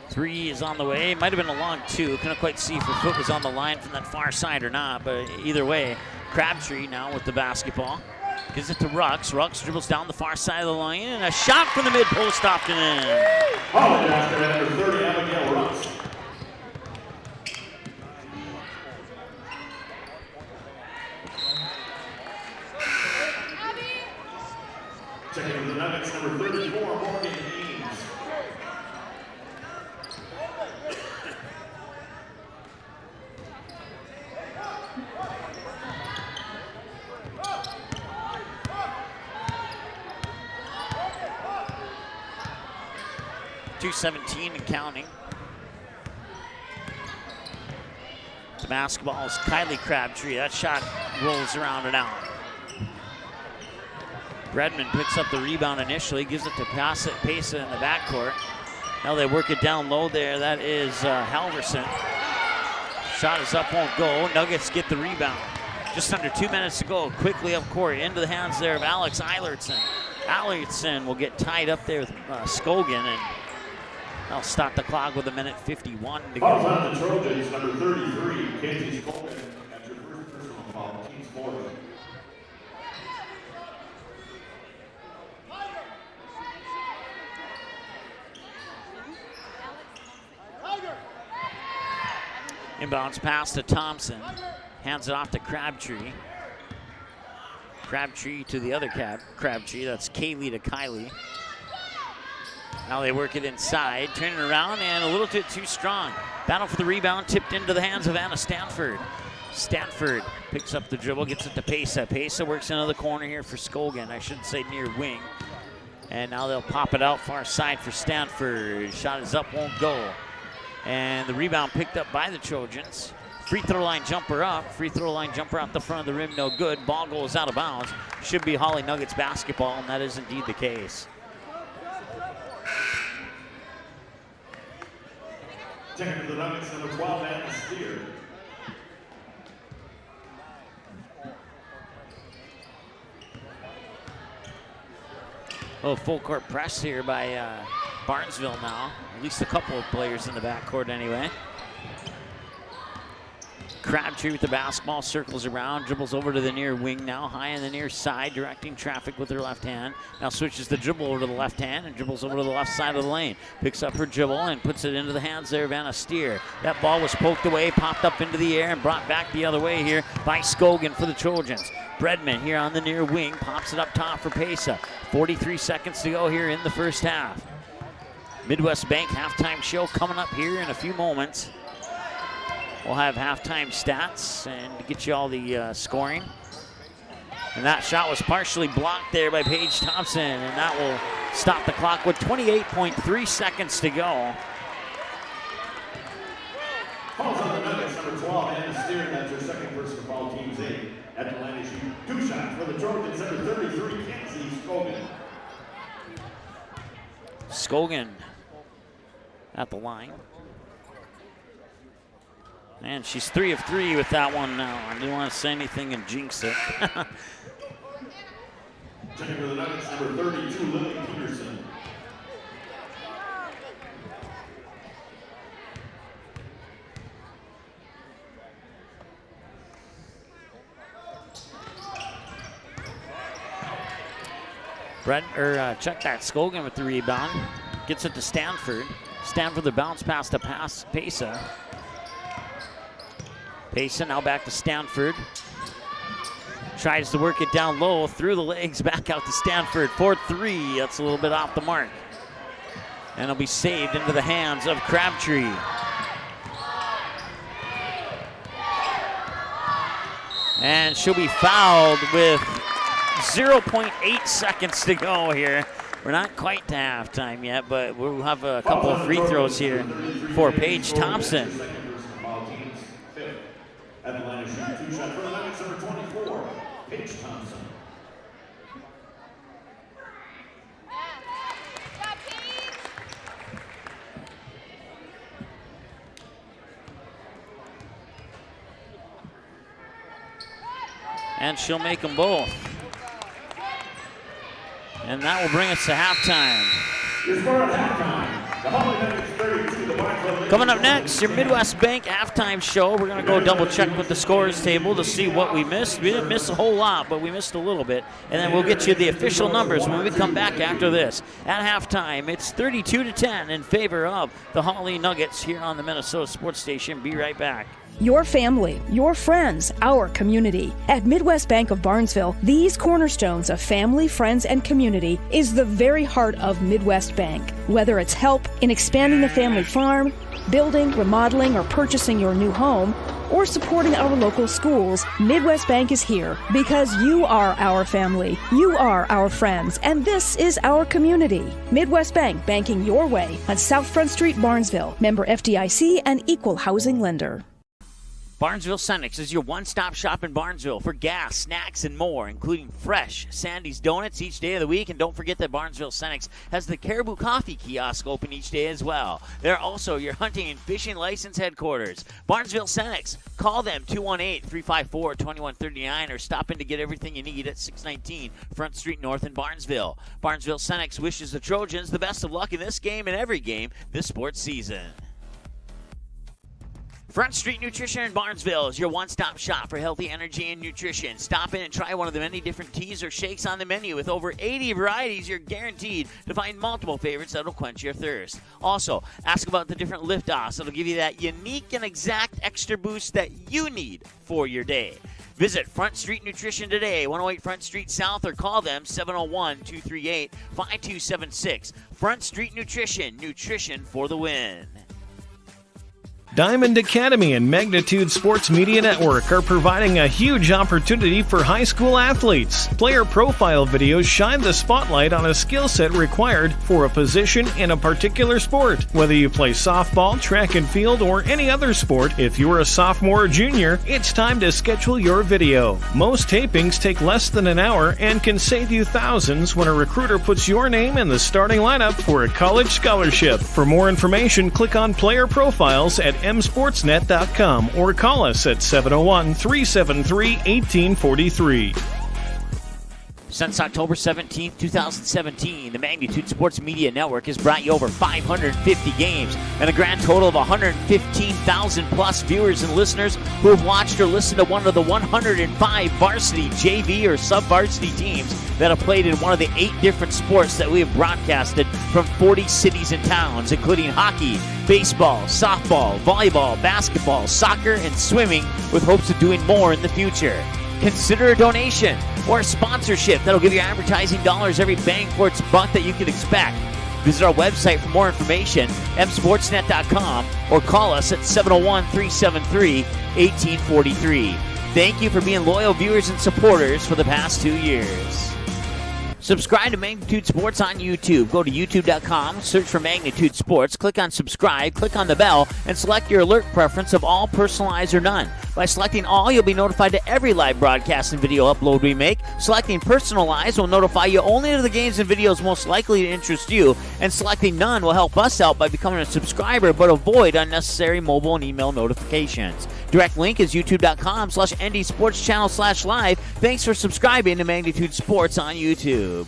Three is on the way. Might have been a long 2. Couldn't quite see if her foot was on the line from that far side or not, but either way, Crabtree now with the basketball. Gives it to Rux. Rux dribbles down the far side of the line, and a shot from the mid-post off and in. Oh, after number 30, Abigail Rux. Checking in for the Nuggets, number 34, Morgan Ames. .217 and counting. The basketball is Kylie Crabtree. That shot rolls around and out. Bredman picks up the rebound initially, gives it to Pesa in the backcourt. Now they work it down low there. That is Halverson. Shot is up, won't go. Nuggets get the rebound. Just under 2 minutes to go. Quickly up court, into the hands there of Alex Eilertson. Eilertson will get tied up there with Scogan, and they'll stop the clock with 1:51 to go. Fouls on the Trojans, number 33, Kenzie Scogan. That's your first personal foul, team's fourth. Inbounds pass to Thompson. Hands it off to Crabtree. Crabtree to the other Crabtree. That's Kaylee to Kylie. Now they work it inside. Turning around and a little bit too strong. Battle for the rebound. Tipped into the hands of Anna Stanford. Stanford picks up the dribble. Gets it to Pesa. Pesa works into the corner here for Scogan. I shouldn't say near wing. And now they'll pop it out far side for Stanford. Shot is up. Won't go. And the rebound picked up by the Trojans. Free throw line jumper up. Free throw line jumper out the front of the rim, no good. Ball goes out of bounds. Should be Hawley Nuggets basketball, and that is indeed the case. Checking for the Nuggets, number 12, Anna Steer. Oh, full court press here by Barnesville now. At least a couple of players in the backcourt anyway. Crabtree with the basketball, circles around, dribbles over to the near wing now, high on the near side, directing traffic with her left hand. Now switches the dribble over to the left hand and dribbles over to the left side of the lane. Picks up her dribble and puts it into the hands there of Anna Steer. That ball was poked away, popped up into the air, and brought back the other way here by Scogan for the Trojans. Bredman here on the near wing, pops it up top for Pesa. 43 seconds to go here in the first half. Midwest Bank halftime show coming up here in a few moments. We'll have halftime stats and get you all the scoring. And that shot was partially blocked there by Paige Thompson, and that will stop the clock with 28.3 seconds to go. Calls on the Nuggets, number 12, Anna Steer. That's her second personal foul, team's 8. At the line, issue 2 shots for the Trojans, number 33, Kenzie Scogan. Scogan at the line. And she's 3 of 3 with that one now. I didn't want to say anything and jinx it. Checking for the Nuggets, number 32, Lily Peterson. Check that. Scogan with the rebound. Gets it to Stanford. Stanford the bounce pass to Pesa. Pesa now back to Stanford. Tries to work it down low, through the legs, back out to Stanford. 4-3, that's a little bit off the mark. And it'll be saved into the hands of Crabtree. And she'll be fouled with 0.8 seconds to go here. We're not quite to halftime yet, but we'll have a couple of free throws here for Paige Thompson. At the line of shoot 2 shot for the Nuggets, number 24, Paige Thompson. And she'll make them both. And that will bring us to halftime. Your score at halftime. The Hawley Nuggets 32, the Barnesville. Coming up next, your Midwest Bank halftime show. We're going to go double check with the scores table to see what we missed. We didn't miss a whole lot, but we missed a little bit. And then we'll get you the official numbers when we come back after this. At halftime, it's 32-10 in favor of the Hawley Nuggets here on the Minnesota Sports Station. Be right back. Your family, your friends, our community. At Midwest Bank of Barnesville, these cornerstones of family, friends, and community is the very heart of Midwest Bank. Whether it's help in expanding the family farm, building, remodeling, or purchasing your new home, or supporting our local schools, Midwest Bank is here because you are our family, you are our friends, and this is our community. Midwest Bank, banking your way on South Front Street, Barnesville. Member FDIC and equal housing lender. Barnesville Senex is your one-stop shop in Barnesville for gas, snacks, and more, including fresh Sandy's Donuts each day of the week. And don't forget that Barnesville Senex has the Caribou Coffee kiosk open each day as well. They're also your hunting and fishing license headquarters. Barnesville Senex. Call them 218-354-2139 or stop in to get everything you need at 619 Front Street North in Barnesville. Barnesville Senex wishes the Trojans the best of luck in this game and every game this sports season. Front Street Nutrition in Barnesville is your one-stop shop for healthy energy and nutrition. Stop in and try one of the many different teas or shakes on the menu. With over 80 varieties, you're guaranteed to find multiple favorites that'll quench your thirst. Also, ask about the different lift-offs that'll give you that unique and exact extra boost that you need for your day. Visit Front Street Nutrition today, 108 Front Street South, or call them 701-238-5276. Front Street Nutrition, nutrition for the win. Diamond Academy and Magnitude Sports Media Network are providing a huge opportunity for high school athletes. Player profile videos shine the spotlight on a skill set required for a position in a particular sport. Whether you play softball, track and field, or any other sport, if you're a sophomore or junior, it's time to schedule your video. Most tapings take less than an hour and can save you thousands when a recruiter puts your name in the starting lineup for a college scholarship. For more information, click on Player Profiles at msportsnet.com or call us at 701-373-1843. Since October 17, 2017, the Magnitude Sports Media Network has brought you over 550 games and a grand total of 115,000 plus viewers and listeners who have watched or listened to one of the 105 varsity, JV, or sub-varsity teams that have played in one of the 8 different sports that we have broadcasted from 40 cities and towns, including hockey, baseball, softball, volleyball, basketball, soccer, and swimming, with hopes of doing more in the future. Consider a donation or a sponsorship that'll give you advertising dollars every bang for its buck that you can expect. Visit our website for more information, msportsnet.com, or call us at 701-373-1843. Thank you for being loyal viewers and supporters for the past 2 years. Subscribe to Magnitude Sports on YouTube. Go to youtube.com, search for Magnitude Sports, click on subscribe, click on the bell, and select your alert preference of all, personalized, or none. By selecting all, you'll be notified to every live broadcast and video upload we make. Selecting personalized will notify you only to the games and videos most likely to interest you, and selecting none will help us out by becoming a subscriber but avoid unnecessary mobile and email notifications. Direct link is youtube.com/ndsportschannel/live. Thanks for subscribing to Magnitude Sports on YouTube.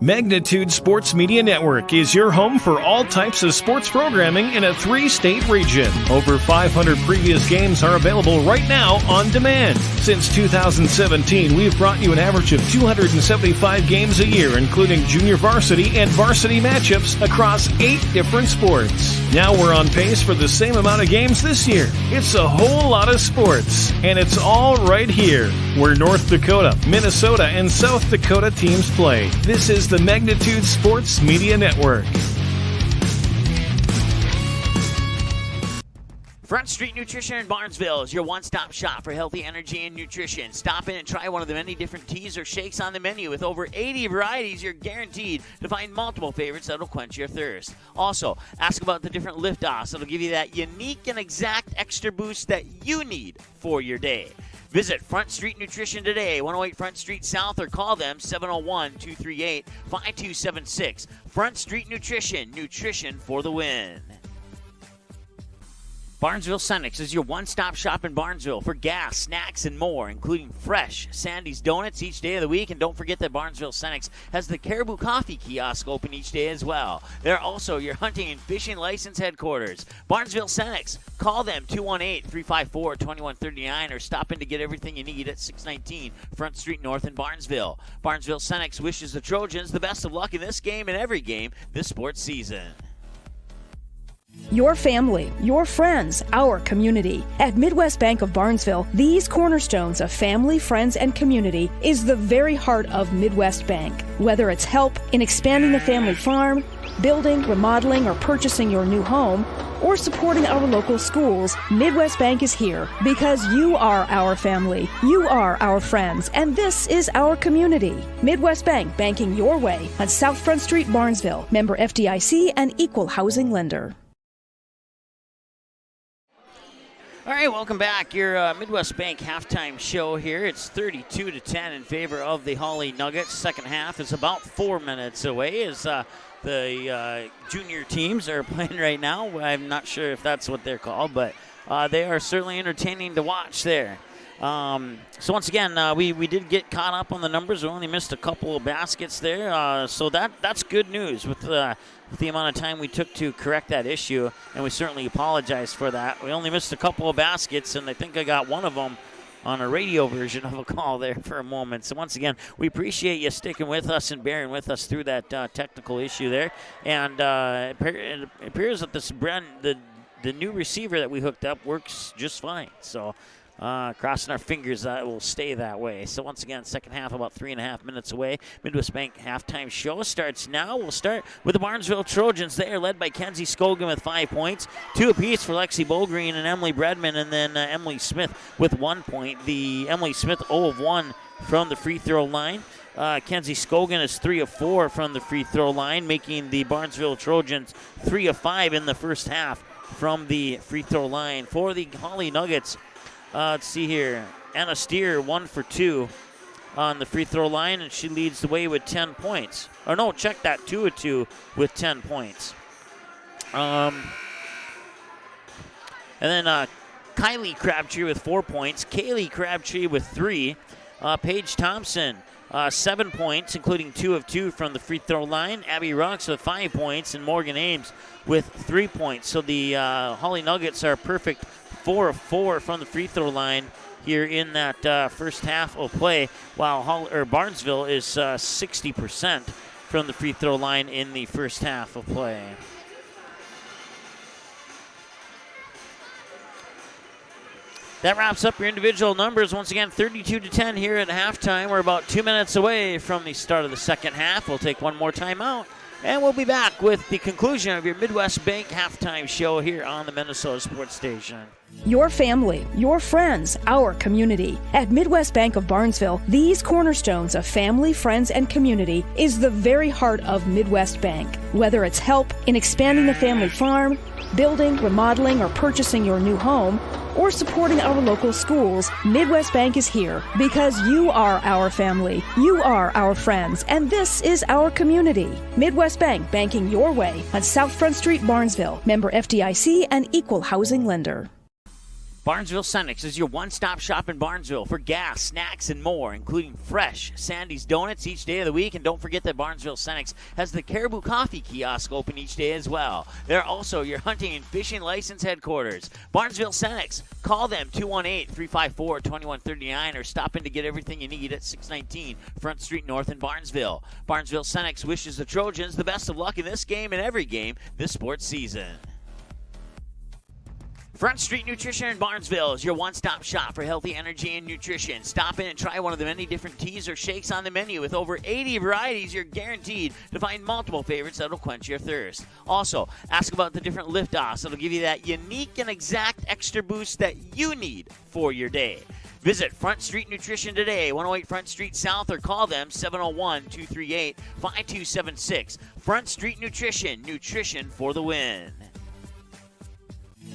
Magnitude Sports Media Network is your home for all types of sports programming in a 3-state region. Over 500 previous games are available right now on demand. Since 2017, we've brought you an average of 275 games a year, including junior varsity and varsity matchups across 8 different sports. Now we're on pace for the same amount of games this year. It's a whole lot of sports, and it's all right here, where North Dakota, Minnesota, and South Dakota teams play. This is the Magnitude Sports Media Network. Front Street Nutrition in Barnesville is your one-stop shop for healthy energy and nutrition. Stop in and try one of the many different teas or shakes on the menu. With over 80 varieties, you're guaranteed to find multiple favorites that'll quench your thirst. Also, ask about the different lift-offs that'll give you that unique and exact extra boost that you need for your day. Visit Front Street Nutrition today, 108 Front Street South, or call them 701-238-5276. Front Street Nutrition, nutrition for the win. Barnesville Senex is your one-stop shop in Barnesville for gas, snacks, and more, including fresh Sandy's Donuts each day of the week. And don't forget that Barnesville Senex has the Caribou Coffee kiosk open each day as well. They're also your hunting and fishing license headquarters. Barnesville Senex. Call them 218-354-2139 or stop in to get everything you need at 619 Front Street North in Barnesville. Barnesville Senex wishes the Trojans the best of luck in this game and every game this sports season. Your family, your friends, our community. At Midwest Bank of Barnesville, these cornerstones of family, friends, and community is the very heart of Midwest Bank. Whether it's help in expanding the family farm, building, remodeling, or purchasing your new home, or supporting our local schools, Midwest Bank is here because you are our family, you are our friends, and this is our community. Midwest Bank, banking your way on South Front Street, Barnesville. Member FDIC and equal housing lender. All right, welcome back. Your Midwest Bank halftime show here. It's 32-10 in favor of the Hawley Nuggets. Second half is about 4 minutes away as the junior teams are playing right now. I'm not sure if that's what they're called, but they are certainly entertaining to watch there. So once again, we did get caught up on the numbers. We only missed a couple of baskets there, so that's good news with the amount of time we took to correct that issue, and we certainly apologize for that. We only missed a couple of baskets, and I think I got one of them on a radio version of a call there for a moment. So once again, we appreciate you sticking with us and bearing with us through that technical issue there. And it appears that the new receiver that we hooked up works just fine. So crossing our fingers that it will stay that way. So once again, second half about 3.5 minutes away. Midwest Bank halftime show starts now. We'll start with the Barnesville Trojans. They are led by Kenzie Scogan with 5 points, 2 apiece for Lexi Bogreen and Emily Bredman, and then Emily Smith with 1 point. The Emily Smith 0 of 1 from the free throw line. Kenzie Scogan is 3 of 4 from the free throw line, making the Barnesville Trojans 3 of 5 in the first half from the free throw line. For the Hawley Nuggets, let's see here. Anna Steer 1 for 2 on the free throw line, and she leads the way with 10 points. Or no, check that, 2 of 2 with 10 points. And then Kylie Crabtree with 4 points. Kaylee Crabtree with 3. Paige Thompson, 7 points, including 2 of 2 from the free throw line. Abby Rux with 5 points, and Morgan Ames with 3 points. So the Hawley Nuggets are perfect 4 of 4 from the free throw line here in that first half of play, while Barnesville is 60% from the free throw line in the first half of play. That wraps up your individual numbers. Once again, 32-10 here at halftime. We're about 2 minutes away from the start of the second half. We'll take one more timeout, and we'll be back with the conclusion of your Midwest Bank halftime show here on the Minnesota Sports Station. Your family, your friends, our community. At Midwest Bank of Barnesville, these cornerstones of family, friends, and community is the very heart of Midwest Bank. Whether it's help in expanding the family farm, building, remodeling, or purchasing your new home, or supporting our local schools, Midwest Bank is here because you are our family, you are our friends, and this is our community. Midwest Bank, banking your way on South Front Street, Barnesville. Member FDIC and equal housing lender. Barnesville Cenex is your one-stop shop in Barnesville for gas, snacks, and more, including fresh Sandy's Donuts each day of the week. And don't forget that Barnesville Cenex has the Caribou Coffee kiosk open each day as well. They're also your hunting and fishing license headquarters. Barnesville Cenex. Call them 218-354-2139 or stop in to get everything you need at 619 Front Street North in Barnesville. Barnesville Cenex wishes the Trojans the best of luck in this game and every game this sports season. Front Street Nutrition in Barnesville is your one-stop shop for healthy energy and nutrition. Stop in and try one of the many different teas or shakes on the menu. With over 80 varieties, you're guaranteed to find multiple favorites that'll quench your thirst. Also, ask about the different lift-offs that'll give you that unique and exact extra boost that you need for your day. Visit Front Street Nutrition today, 108 Front Street South, or call them 701-238-5276. Front Street Nutrition, nutrition for the win.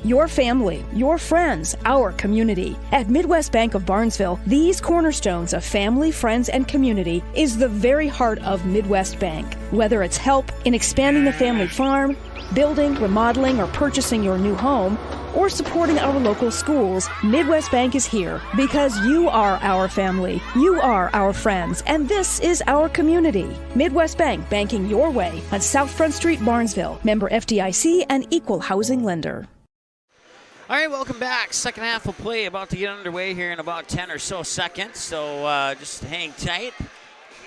Your family, your friends, our community. At Midwest Bank of Barnesville, these cornerstones of family, friends, and community is the very heart of Midwest Bank. Whether it's help in expanding the family farm, building, remodeling, or purchasing your new home, or supporting our local schools, Midwest Bank is here because you are our family, you are our friends, and this is our community. Midwest Bank, banking your way on South Front Street, Barnesville. Member FDIC and equal housing lender. All right, welcome back. Second half of play about to get underway here in about 10 or so seconds, so just hang tight.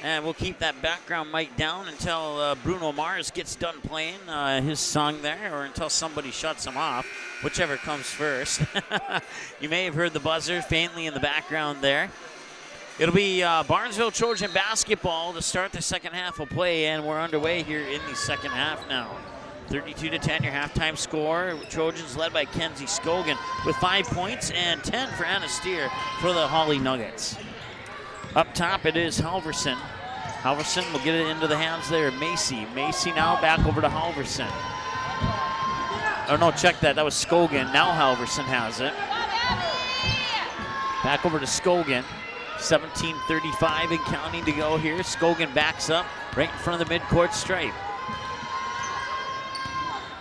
And we'll keep that background mic down until Bruno Mars gets done playing his song there, or until somebody shuts him off, whichever comes first. You may have heard the buzzer faintly in the background there. It'll be Barnesville Trojan basketball to start the second half of play, and we're underway here in the second half now. 32-10, your halftime score. Trojans led by Kenzie Scogan with 5 points and 10 for Anna Steer for the Hawley Nuggets. Up top, it is Halverson. Halverson will get it into the hands there. Macy now back over to Halverson. Oh, no, check that. That was Scogan. Now Halverson has it. Back over to Scogan. 17:35 and counting to go here. Scogan backs up right in front of the midcourt stripe.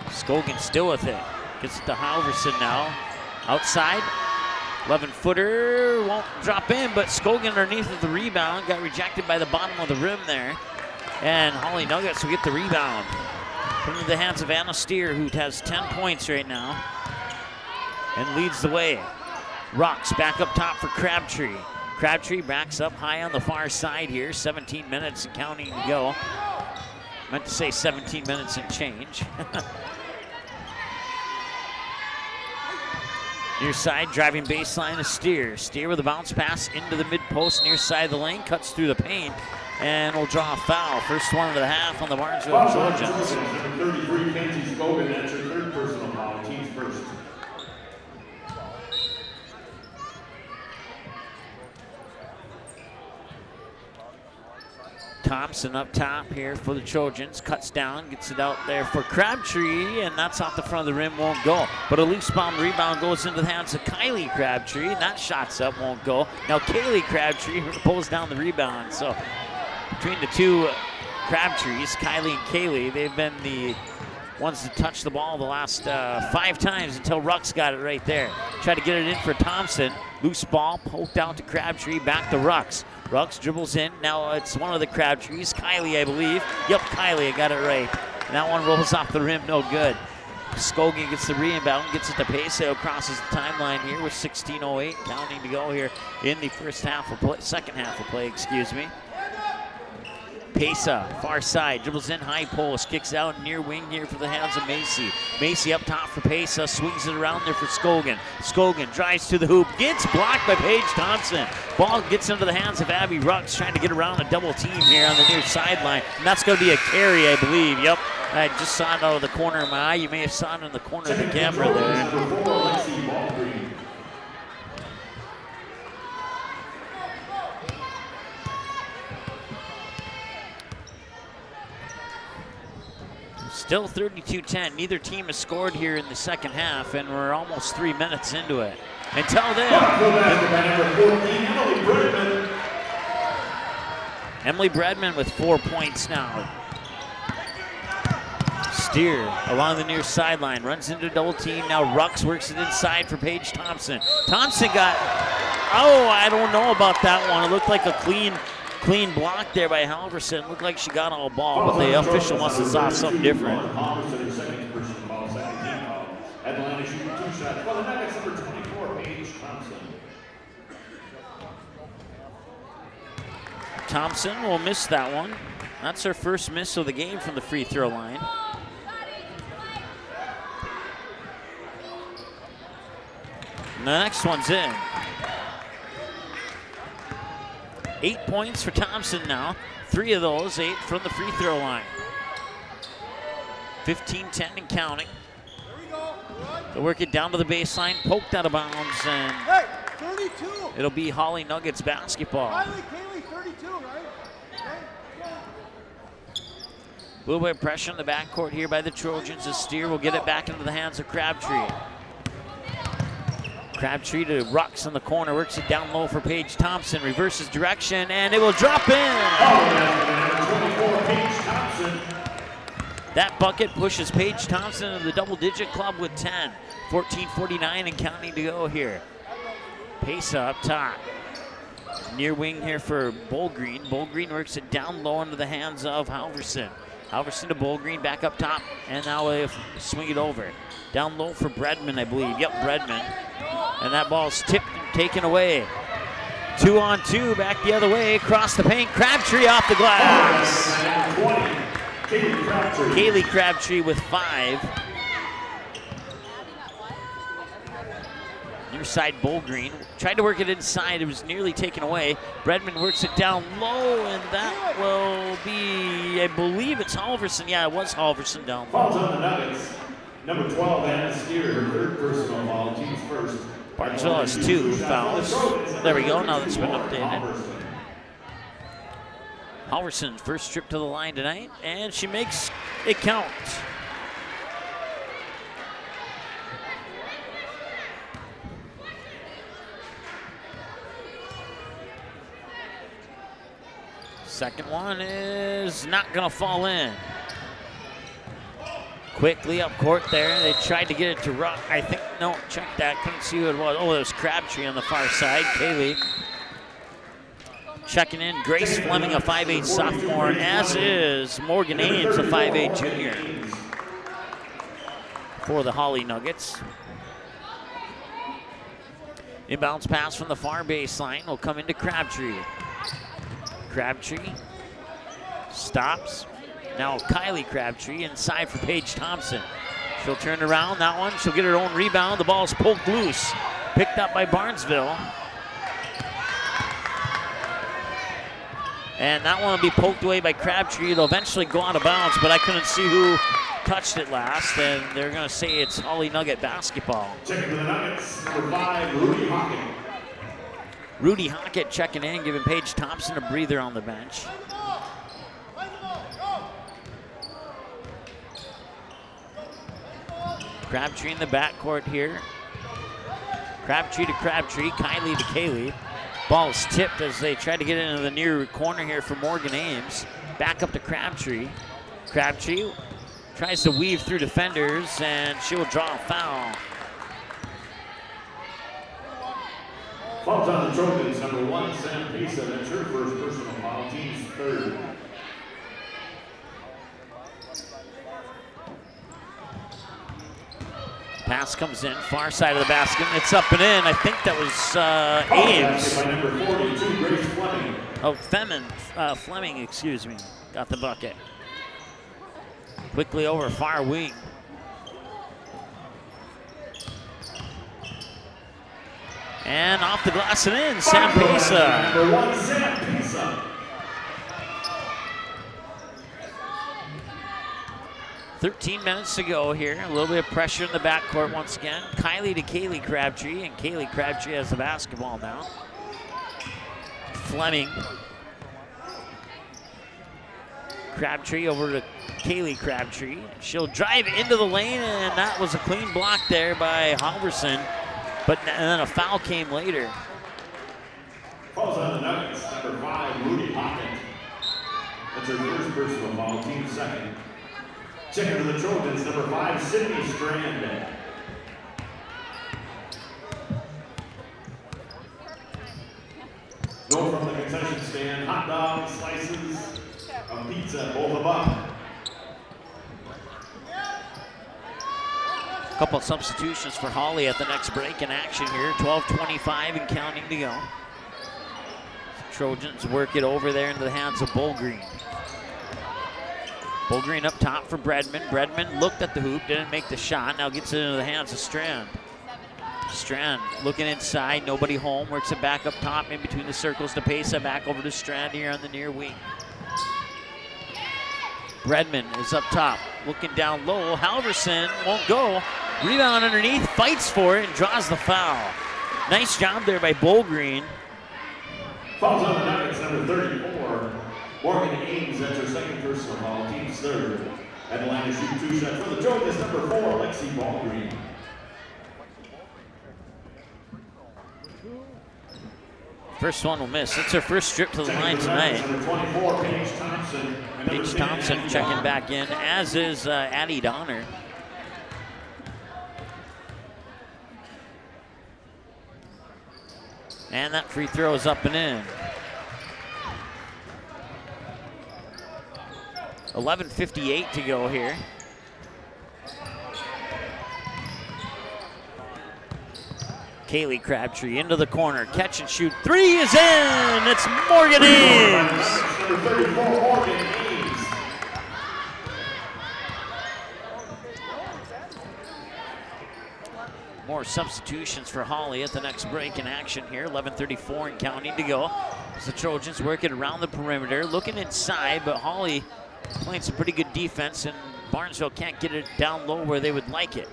Scogan still with it. Gets it to Halverson now. Outside. 11-footer won't drop in, but Scogan underneath of the rebound. Got rejected by the bottom of the rim there. And Hawley Nuggets will get the rebound. Put into the hands of Anna Steer, who has 10 points right now and leads the way. Rocks back up top for Crabtree. Crabtree backs up high on the far side here. 17 minutes and counting to go. Meant to say 17 minutes and change. Near side, driving baseline is Steer. Steer with a bounce pass into the mid-post near side of the lane. Cuts through the paint and will draw a foul. First one of the half on the Barnesville Trojans. 33, Kenzie Scogan. That's her third personal foul. Team's first. Thompson up top here for the Trojans. Cuts down, gets it out there for Crabtree, and that's off the front of the rim, won't go. But a loose bomb rebound goes into the hands of Kylie Crabtree, and that shot's up, won't go. Now Kaylee Crabtree pulls down the rebound. So between the two Crabtrees, Kylie and Kaylee, they've been the ones to touch the ball the last 5 times until Rux got it right there. Tried to get it in for Thompson. Loose ball, poked out to Crabtree, back to Rux. Rux dribbles in. Now it's one of the Crabtrees, Kylie, I believe. Yep, Kylie, I got it right. And that one rolls off the rim, no good. Scogan gets the rebound, gets it to Pesa, crosses the timeline here with 16:08 counting to go here in the second half of play, excuse me. Pesa, far side, dribbles in, high post, kicks out near wing here for the hands of Macy. Macy up top for Pesa, swings it around there for Scogan. Scogan drives to the hoop, gets blocked by Paige Thompson. Ball gets into the hands of Abby Rux, trying to get around a double team here on the near sideline. And that's going to be a carry, I believe. Yep, I just saw it out of the corner of my eye. You may have saw it in the corner of the camera there. Still 32-10. Neither team has scored here in the second half, and we're almost 3 minutes into it. Until then, Emily Bredman with 4 points now. Steer along the near sideline, runs into double team. Now Rux works it inside for Paige Thompson. Thompson got, I don't know about that one. It looked like a clean block there by Halverson. Looked like she got all ball, but the official must have saw something different. Thompson will miss that one. That's her first miss of the game from the free throw line. And the next one's in. 8 points for Thompson now. 3 of those, 8 from the free throw line. 15-10 and counting. They'll work it down to the baseline, poked out of bounds, and hey, 32. It'll be Hawley Nuggets basketball. Kaylee, 32, right? A little bit of pressure in the backcourt here by the Trojans as Steer will get it back into the hands of Crabtree. Crabtree to Rux in the corner, works it down low for Paige Thompson, reverses direction, and it will drop in. That bucket pushes Paige Thompson into the double-digit club with 10. 14:49 and counting to go here. Pesa up top. Near wing here for Bullgreen. Bullgreen works it down low into the hands of Halverson. Halverson to Bullgreen, back up top, and now they swing it over. Down low for Bredman, I believe. Yep, Bredman. And that ball's tipped and taken away. 2-on-2, back the other way, across the paint. Crabtree off the glass. Kaylee Crabtree with 5. Near side Bullgreen. Tried to work it inside. It was nearly taken away. Bredman works it down low, and that will be, I believe it's Halverson. Yeah, it was Halverson down low. Falls on the Nuggets. Number 12, Anna Steer, her third personal foul, team's first. Barnesville has 2 fouls. There we go, now that's been updated. Halverson's first trip to the line tonight, and she makes it count. Second one is not going to fall in. Quickly up court there. They tried to get it to Ruck. I think, no, check that. Couldn't see who it was. Oh, it was Crabtree on the far side. Kaylee checking in. Grace Fleming, a 5'8 sophomore, as is Morgan Ames, a 5'8 junior for the Hawley Nuggets. Inbounds pass from the far baseline will come into Crabtree. Crabtree stops. Now Kylie Crabtree inside for Paige Thompson. She'll turn around that one. She'll get her own rebound. The ball's poked loose. Picked up by Barnesville. And that one will be poked away by Crabtree. It'll eventually go out of bounds, but I couldn't see who touched it last, and they're going to say it's Hawley Nugget basketball. Checking for the Nuggets, number 5, Rudy Hockett. Rudy Hockett checking in, giving Paige Thompson a breather on the bench. Crabtree in the backcourt here. Crabtree to Crabtree, Kylie to Kaylee. Ball is tipped as they try to get into the near corner here for Morgan Ames. Back up to Crabtree. Crabtree tries to weave through defenders, and she will draw a foul. Fouls on the Trojans, number 1, Sam Pisa. That's her first personal foul, team's third. Pass comes in, far side of the basket. It's up and in. I think that was Ames. By number 42, Grace Fleming. Oh, Fleming, excuse me, got the bucket. Quickly over far wing. And off the glass and in, Sam Pisa. Number 1, Sam Pisa. 13 minutes to go here. A little bit of pressure in the backcourt once again. Kylie to Kaylee Crabtree, and Kaylee Crabtree has the basketball now. Fleming. Crabtree over to Kaylee Crabtree. She'll drive into the lane, and that was a clean block there by Halverson. And then a foul came later. Falls on the Nuggets, number 5, Rudy Hockett. That's her first personal foul, team second. Checking for the Trojans, number 5, Sydney Strand. Go from the concession stand, hot dogs, slices of pizza, both a buck. A couple of substitutions for Hawley at the next break in action here. 12:25 and counting to go. Trojans work it over there into the hands of Bullgreen. Bullgreen up top for Bredman. Bredman looked at the hoop, didn't make the shot. Now gets it into the hands of Strand. Strand looking inside, nobody home. Works it back up top in between the circles to Pesa. Back over to Strand here on the near wing. Bredman is up top, looking down low. Halverson won't go. Rebound underneath, fights for it, and draws the foul. Nice job there by Bullgreen. Fouls on the Nuggets, number 34, Morgan Ames. That's her second personal foul, team's third. At the line to shoot 2 shots for the Trojans, number 4, Lexi Ballgreen. First one will miss. It's her first trip to the line tonight. Number 24, Paige Thompson. Paige Thompson checking back in, as is Addie Donner. And that free throw is up and in. 11:58 to go here. Kaylee Crabtree into the corner, catch and shoot. 3 is in. It's Morgan Ames. Number 34, Morgan Ames. More substitutions for Hawley at the next break in action here. 11:34 and counting to go. As the Trojans working around the perimeter, looking inside, but Hawley playing some pretty good defense, and Barnesville can't get it down low where they would like it.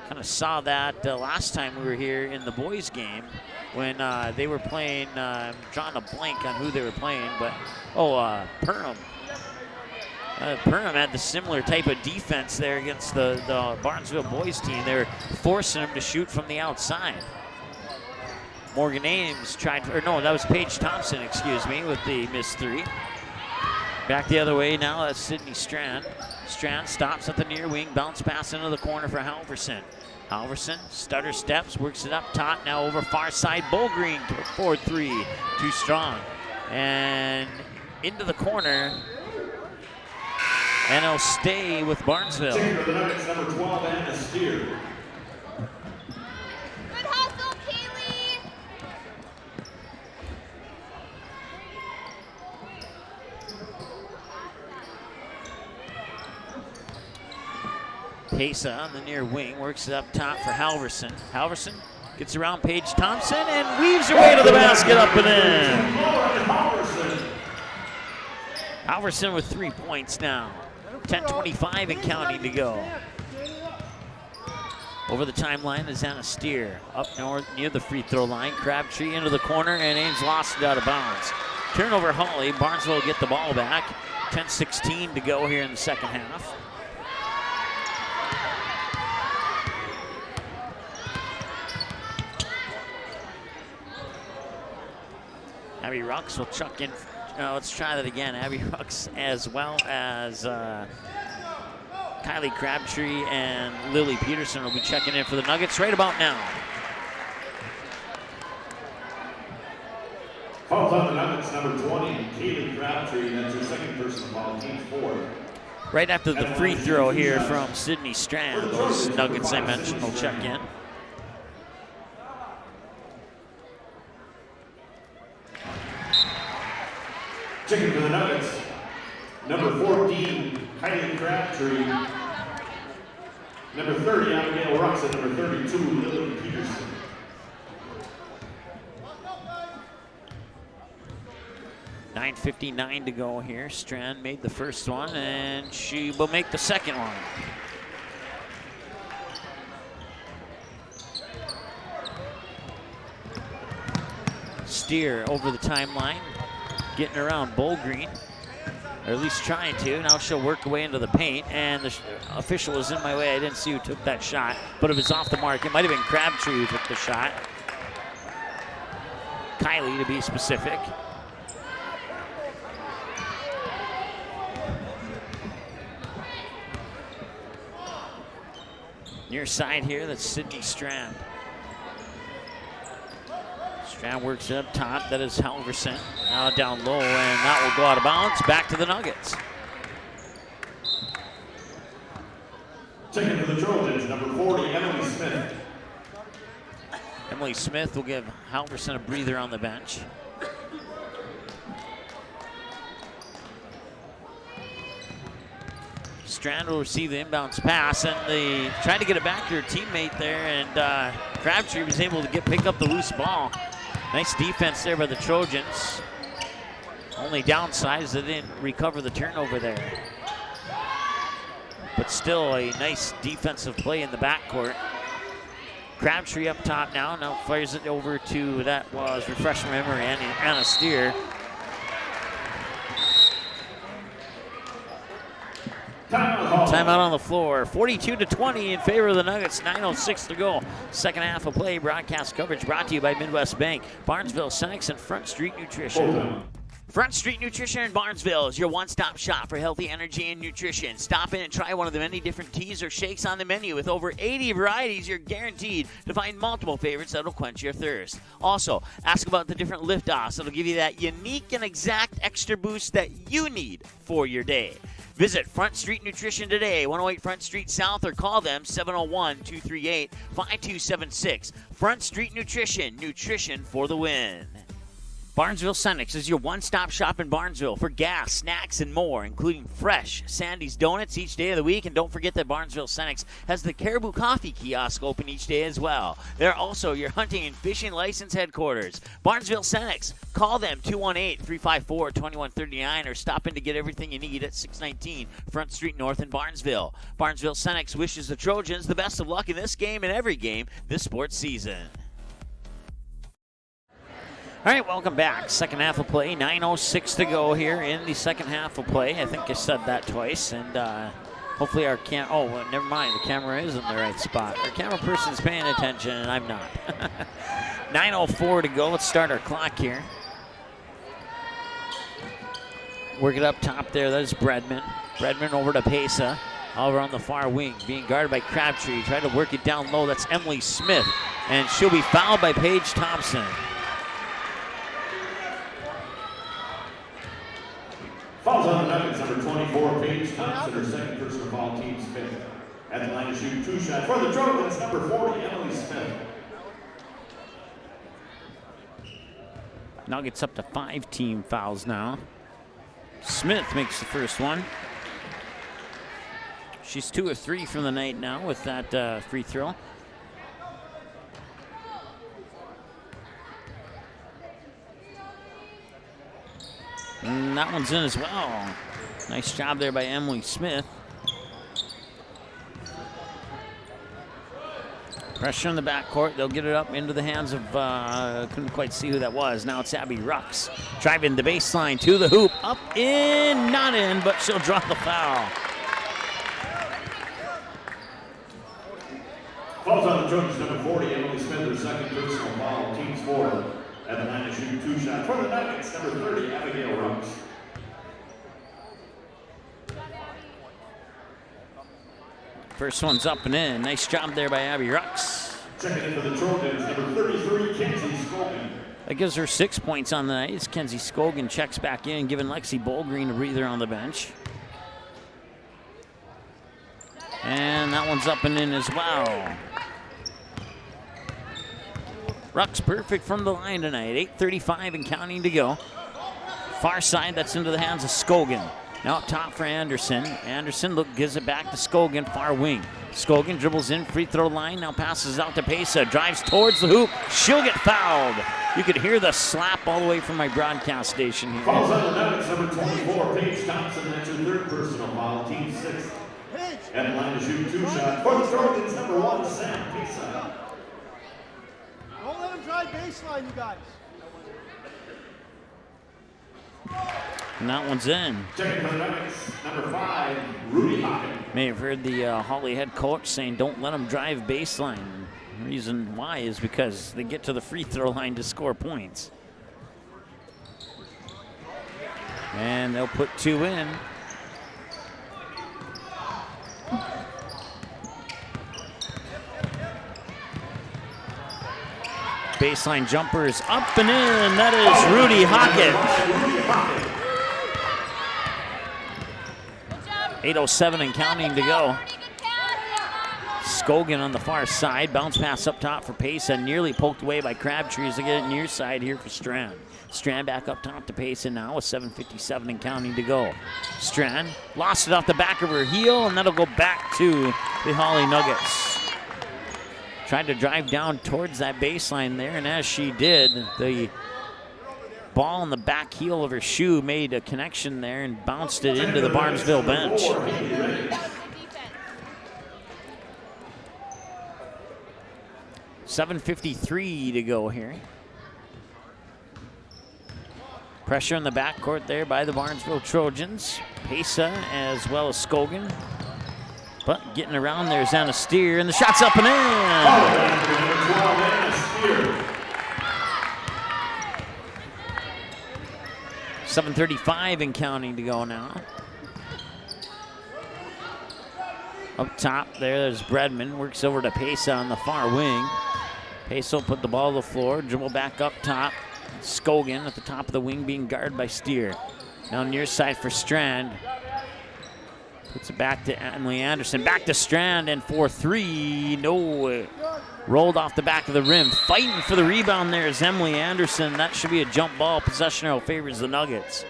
Kind of saw that last time we were here in the boys game when they were playing, I'm drawing a blank on who they were playing, but, Perham. Perham had the similar type of defense there against the Barnesville boys team. They were forcing them to shoot from the outside. Morgan Ames tried, or no, that was Paige Thompson, excuse me, with the missed three. Back the other way now, that's Sydney Strand. Strand stops at the near wing, bounce pass into the corner for Halverson. Halverson, stutter steps, works it up top, now over far side, Bullgreen, 4-3, too strong. And into the corner, and it'll stay with Barnesville. Taking for the Nuggets, number 12, Anna Steer. Good hustle, Kaylee. Pesa on the near wing, works it up top for Halverson. Halverson gets around Paige Thompson and weaves her way to the basket, up and in. Halverson with 3 points now. 10:25 and counting to go. Over the timeline is Anna Steer. Up north near the free throw line. Crabtree into the corner, and Ames lost it out of bounds. Turnover Hawley. Barnesville will get the ball back. 10:16 to go here in the second half. Abby Rux will chuck in. Let's try that again. Abby Rux, as well as Kylie Crabtree and Lily Peterson will be checking in for the Nuggets right about now. Fouls on the Nuggets, number 20, Kaylee Crabtree. That's her second personal foul, team 4. Right after the free throw here from Sydney Strand, those Nuggets I mentioned will check in. Checking for the Nuggets, number 14, Kylie Crabtree. Number 30, Abigail Rux, and number 32, Lily Peterson. $9:59 to go here. Strand made the first one, and she will make the second one. Steer over the timeline, getting around Bullgreen, or at least trying to. Now she'll work her way into the paint, and the official was in my way. I didn't see who took that shot, but if it's off the mark, it might have been Crabtree who took the shot. Kylie, to be specific. Near side here, that's Sydney Strand. Strand works it up top, that is Halverson. Now down low, and that will go out of bounds, back to the Nuggets. Taking for the Trojans, number 40, Emily Smith. Emily Smith will give Halverson a breather on the bench. Strand will receive the inbounds pass, and they tried to get it back to her teammate there, and Crabtree was able to pick up the loose ball. Nice defense there by the Trojans. Only downside is they didn't recover the turnover there. But still a nice defensive play in the backcourt. Crabtree up top now fires it over to, that was, refresh my memory, Anna Steer. Timeout on the floor. 42-20 in favor of the Nuggets. 9:06 to go. Second half of play. Broadcast coverage brought to you by Midwest Bank, Barnesville Senex, and Front Street Nutrition. Front Street Nutrition in Barnesville is your one-stop shop for healthy energy and nutrition. Stop in and try one of the many different teas or shakes on the menu. With over 80 varieties, you're guaranteed to find multiple favorites that'll quench your thirst. Also, ask about the different lift-offs that'll give you that unique and exact extra boost that you need for your day. Visit Front Street Nutrition today, 108 Front Street South, or call them 701-238-5276. Front Street Nutrition, nutrition for the win. Barnesville Senex is your one-stop shop in Barnesville for gas, snacks, and more, including fresh Sandy's Donuts each day of the week. And don't forget that Barnesville Senex has the Caribou Coffee kiosk open each day as well. They're also your hunting and fishing license headquarters. Barnesville Senex. Call them 218-354-2139 or stop in to get everything you need at 619 Front Street North in Barnesville. Barnesville Senex wishes the Trojans the best of luck in this game and every game this sports season. All right, welcome back. Second half of play. 9:06 to go here in the second half of play. I think I said that twice. And Hopefully our oh, well, never mind. The camera is in the right spot. Our camera person's paying attention, and I'm not. 9:04 to go. Let's start our clock here. Work it up top there. That is Bredman. Bredman over to Pesa. Over on the far wing, being guarded by Crabtree. Tried to work it down low. That's Emily Smith, and she'll be fouled by Paige Thompson. Fouls on the Nuggets, number 24, Paige Thompson, her second personal foul, team Smith. At the line to shoot 2 shots for the Trojans, number 40, Emily Smith. Nuggets up to 5 team fouls now. Smith makes the first one. She's 2 of 3 from the night now with that free throw. And that one's in as well. Nice job there by Emily Smith. Pressure in the backcourt. They'll get it up into the hands of, couldn't quite see who that was. Now it's Abby Rux. Driving the baseline to the hoop. Up, in, not in, but she'll draw the foul. Fouls on the Trojans, number 40, Emily Smith, her second personal foul, teams 4. At the line to shoot 2 shots for the Nuggets, number 30, Abigail Rux. First one's up and in. Nice job there by Abby Rux. Checking in for the Trojans, number 33, Kenzie Scogan. That gives her 6 points on the night. As Kenzie Scogan checks back in, giving Lexi Bolgreen a breather on the bench. And that one's up and in as well. Rux perfect from the line tonight. 8:35 and counting to go. Far side, that's into the hands of Scogan. Now up top for Anderson. Anderson gives it back to Scogan, far wing. Scogan dribbles in, free throw line, now passes out to Pesa, drives towards the hoop. She'll get fouled. You could hear the slap all the way from my broadcast station here. Fouls on the Nuggets, number 24, Paige Thompson, that's her third personal foul, team 6. At the line to shoot 2 shots for the Trojans, number 1, Sam Pesa. Don't let him drive baseline, you guys. And that one's in. Checking for the Nuggets, number 5, Rudy Hocken. May have heard the Hawley head coach saying, don't let them drive baseline. The reason why is because they get to the free throw line to score points. And they'll put 2 in. Baseline jumpers up and in. That is Rudy Hockett. 8:07 and counting to go. Scogan on the far side. Bounce pass up top for Pesa. Nearly poked away by Crabtree as they get it near side here for Strand. Strand back up top to Pesa now with 7:57 and counting to go. Strand lost it off the back of her heel, and that'll go back to the Hawley Nuggets. Tried to drive down towards that baseline there, and as she did, the ball on the back heel of her shoe made a connection there and bounced it into the Barnesville bench. $7:53 to go here. Pressure in the backcourt there by the Barnesville Trojans. Pesa as well as Scogan. But getting around there is Anna Steer, and the shot's up and in. 7:35 and counting to go now. Up top there's Bredman, works over to Pesa on the far wing. Pesa will put the ball on the floor, dribble back up top. Scogan at the top of the wing being guarded by Steer. Now near side for Strand. Puts it back to Emily Anderson, back to Strand, and for 3, no. Rolled off the back of the rim. Fighting for the rebound there is Emily Anderson. That should be a jump ball. Possession arrow favors the Nuggets.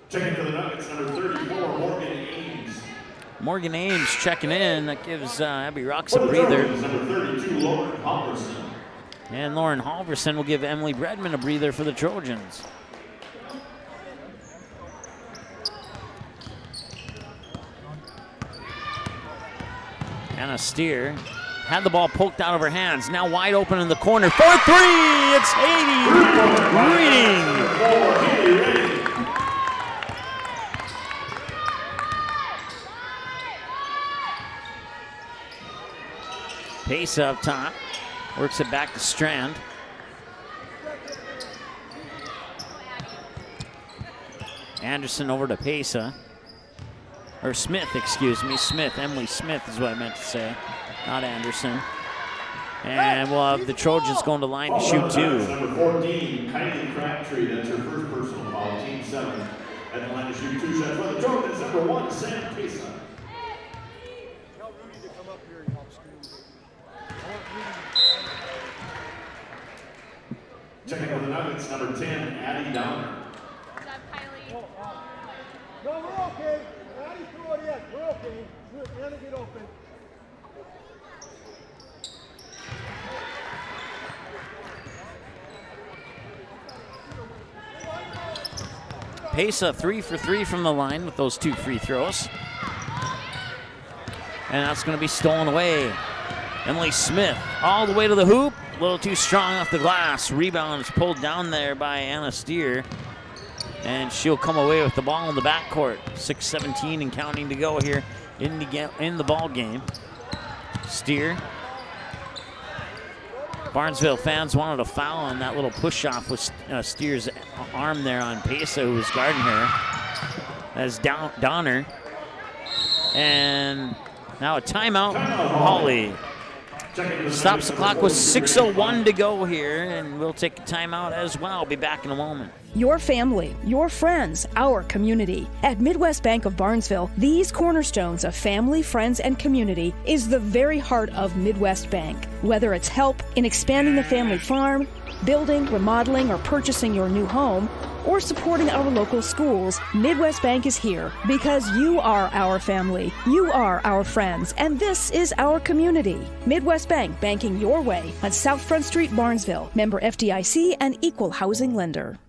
Checking for the Nuggets, number 34, Morgan Ames. Morgan Ames checking in. That gives Abby Rux a breather. Number 32, Lauren Halverson. And Lauren Halverson will give Emily Bredman a breather for the Trojans. Anna Steer Had the ball poked out of her hands. Now wide open in the corner for three. It's Haley Reading. Pace up top. Works it back to Strand. Anderson over to Pesa. Or Smith, excuse me. Smith. Emily Smith is what I meant to say. Not Anderson. And we'll have the Trojans going to line to shoot two. Number 14, Kylie Crabtree. That's her first personal foul. Team 7 at the line to shoot two shots for the Trojans. Number 1, Sam Pesa. Tell Rudy to come up here and help screen. I want Rudy to... Checking for the Nuggets, number 10, Addie Downer. What's up, Kylie? No, we're okay. Maddie threw it in. We're okay. We're going to get open. Pesa 3 for 3 from the line with those 2 free throws. And that's going to be stolen away. Emily Smith all the way to the hoop. A little too strong off the glass. Rebound is pulled down there by Anna Steer. And she'll come away with the ball in the backcourt. 6:17 and counting to go here in the ball game. Steer. Barnesville fans wanted a foul on that little push-off with Steer's arm there on Pesa, who was guarding her. As Donner. And now a timeout. Hawley stops the clock with 6:01 to go here, and we'll take a timeout as well. Be back in a moment. Your family, your friends, our community. At Midwest Bank of Barnesville, these cornerstones of family, friends, and community is the very heart of Midwest Bank. Whether it's help in expanding the family farm, building, remodeling, or purchasing your new home, or supporting our local schools, Midwest Bank is here because you are our family, you are our friends, and this is our community. Midwest Bank, banking your way on South Front Street, Barnesville. Member FDIC and equal housing lender.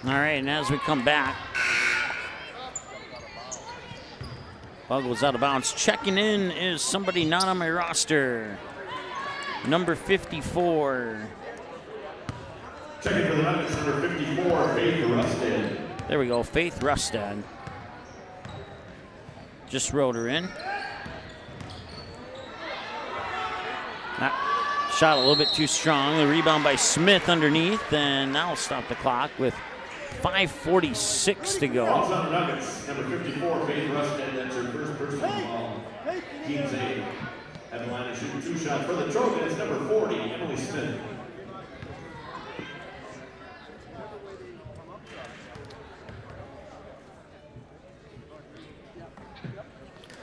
All right, and as we come back, ball goes out of bounds. Checking in is somebody not on my roster. Number 54. Checking for the Nuggets, number 54, Faith Rustad. There we go, Faith Rustad. Just rode her in. That shot a little bit too strong. The rebound by Smith underneath, and that'll stop the clock with 5:46 to go. Calls on the Nuggets, number 54, Faith Rustad. That's her first personal foul. Team's 8 at the line to shoot two shots for the Trojans, number 40, Emily Smith.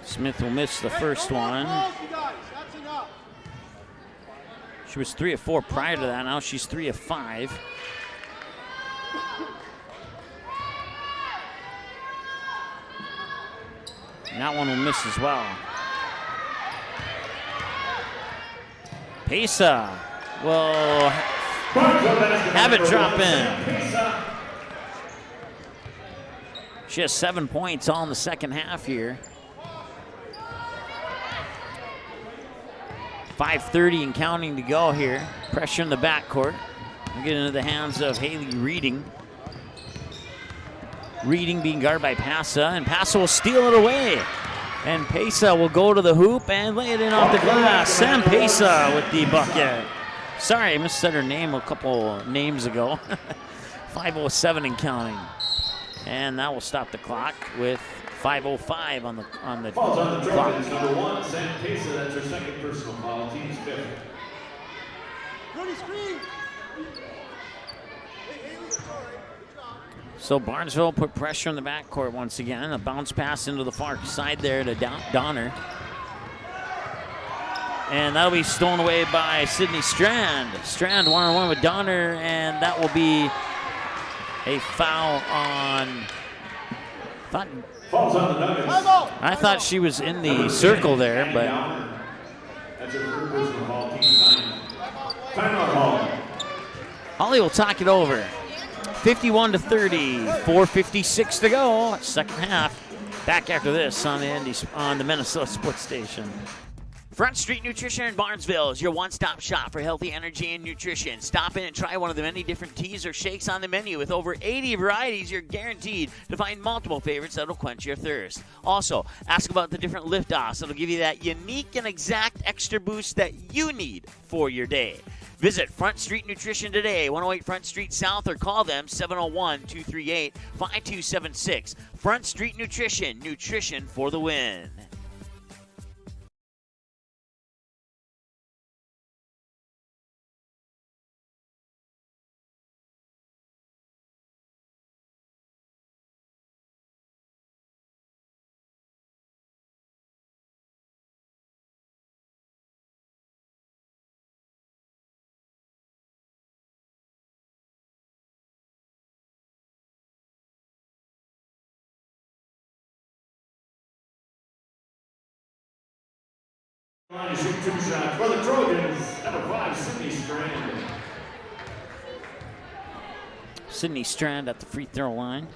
Smith will miss the first one. She was 3 of 4 prior to that. Now she's 3 of 5. And that one will miss as well. Pesa will have it drop in. She has 7 points all in the second half here. 5:30 and counting to go here. Pressure in the backcourt. We'll get into the hands of Haley Reading. Reading being guarded by Pasa, and Pasa will steal it away. And Pesa will go to the hoop and lay it in off the glass. Sam Pesa with the bucket. Sorry, I missaid her name a couple names ago. 5:07 and counting. And that will stop the clock with 5:05 on the Falls on the clock. Trojans, number 1, Sam Pesa. That's her second personal foul. Team's 5th. Rudy, screen! Hey, Haley, sorry. Good job. So Barnesville put pressure in the backcourt once again. A bounce pass into the far side there to Donner. And that'll be stolen away by Sydney Strand. Strand one-on-one with Donner, and that will be a foul on Falls on the Nuggets. I thought she was in the circle there, but That's her third personal foul, team time. Timeout, Hawley. Hawley will talk it over. 51-30, 4:56 to go, second half. Back after this on the Minnesota Sports Station. Front Street Nutrition in Barnesville is your one-stop shop for healthy energy and nutrition. Stop in and try one of the many different teas or shakes on the menu. With over 80 varieties, you're guaranteed to find multiple favorites that'll quench your thirst. Also, ask about the different lift-offs that'll give you that unique and exact extra boost that you need for your day. Visit Front Street Nutrition today, 108 Front Street South, or call them 701-238-5276. Front Street Nutrition, nutrition for the win. Line to shoot 2 shots for the Trojans. Number 5, Sydney Strand. Sydney Strand at the free throw line.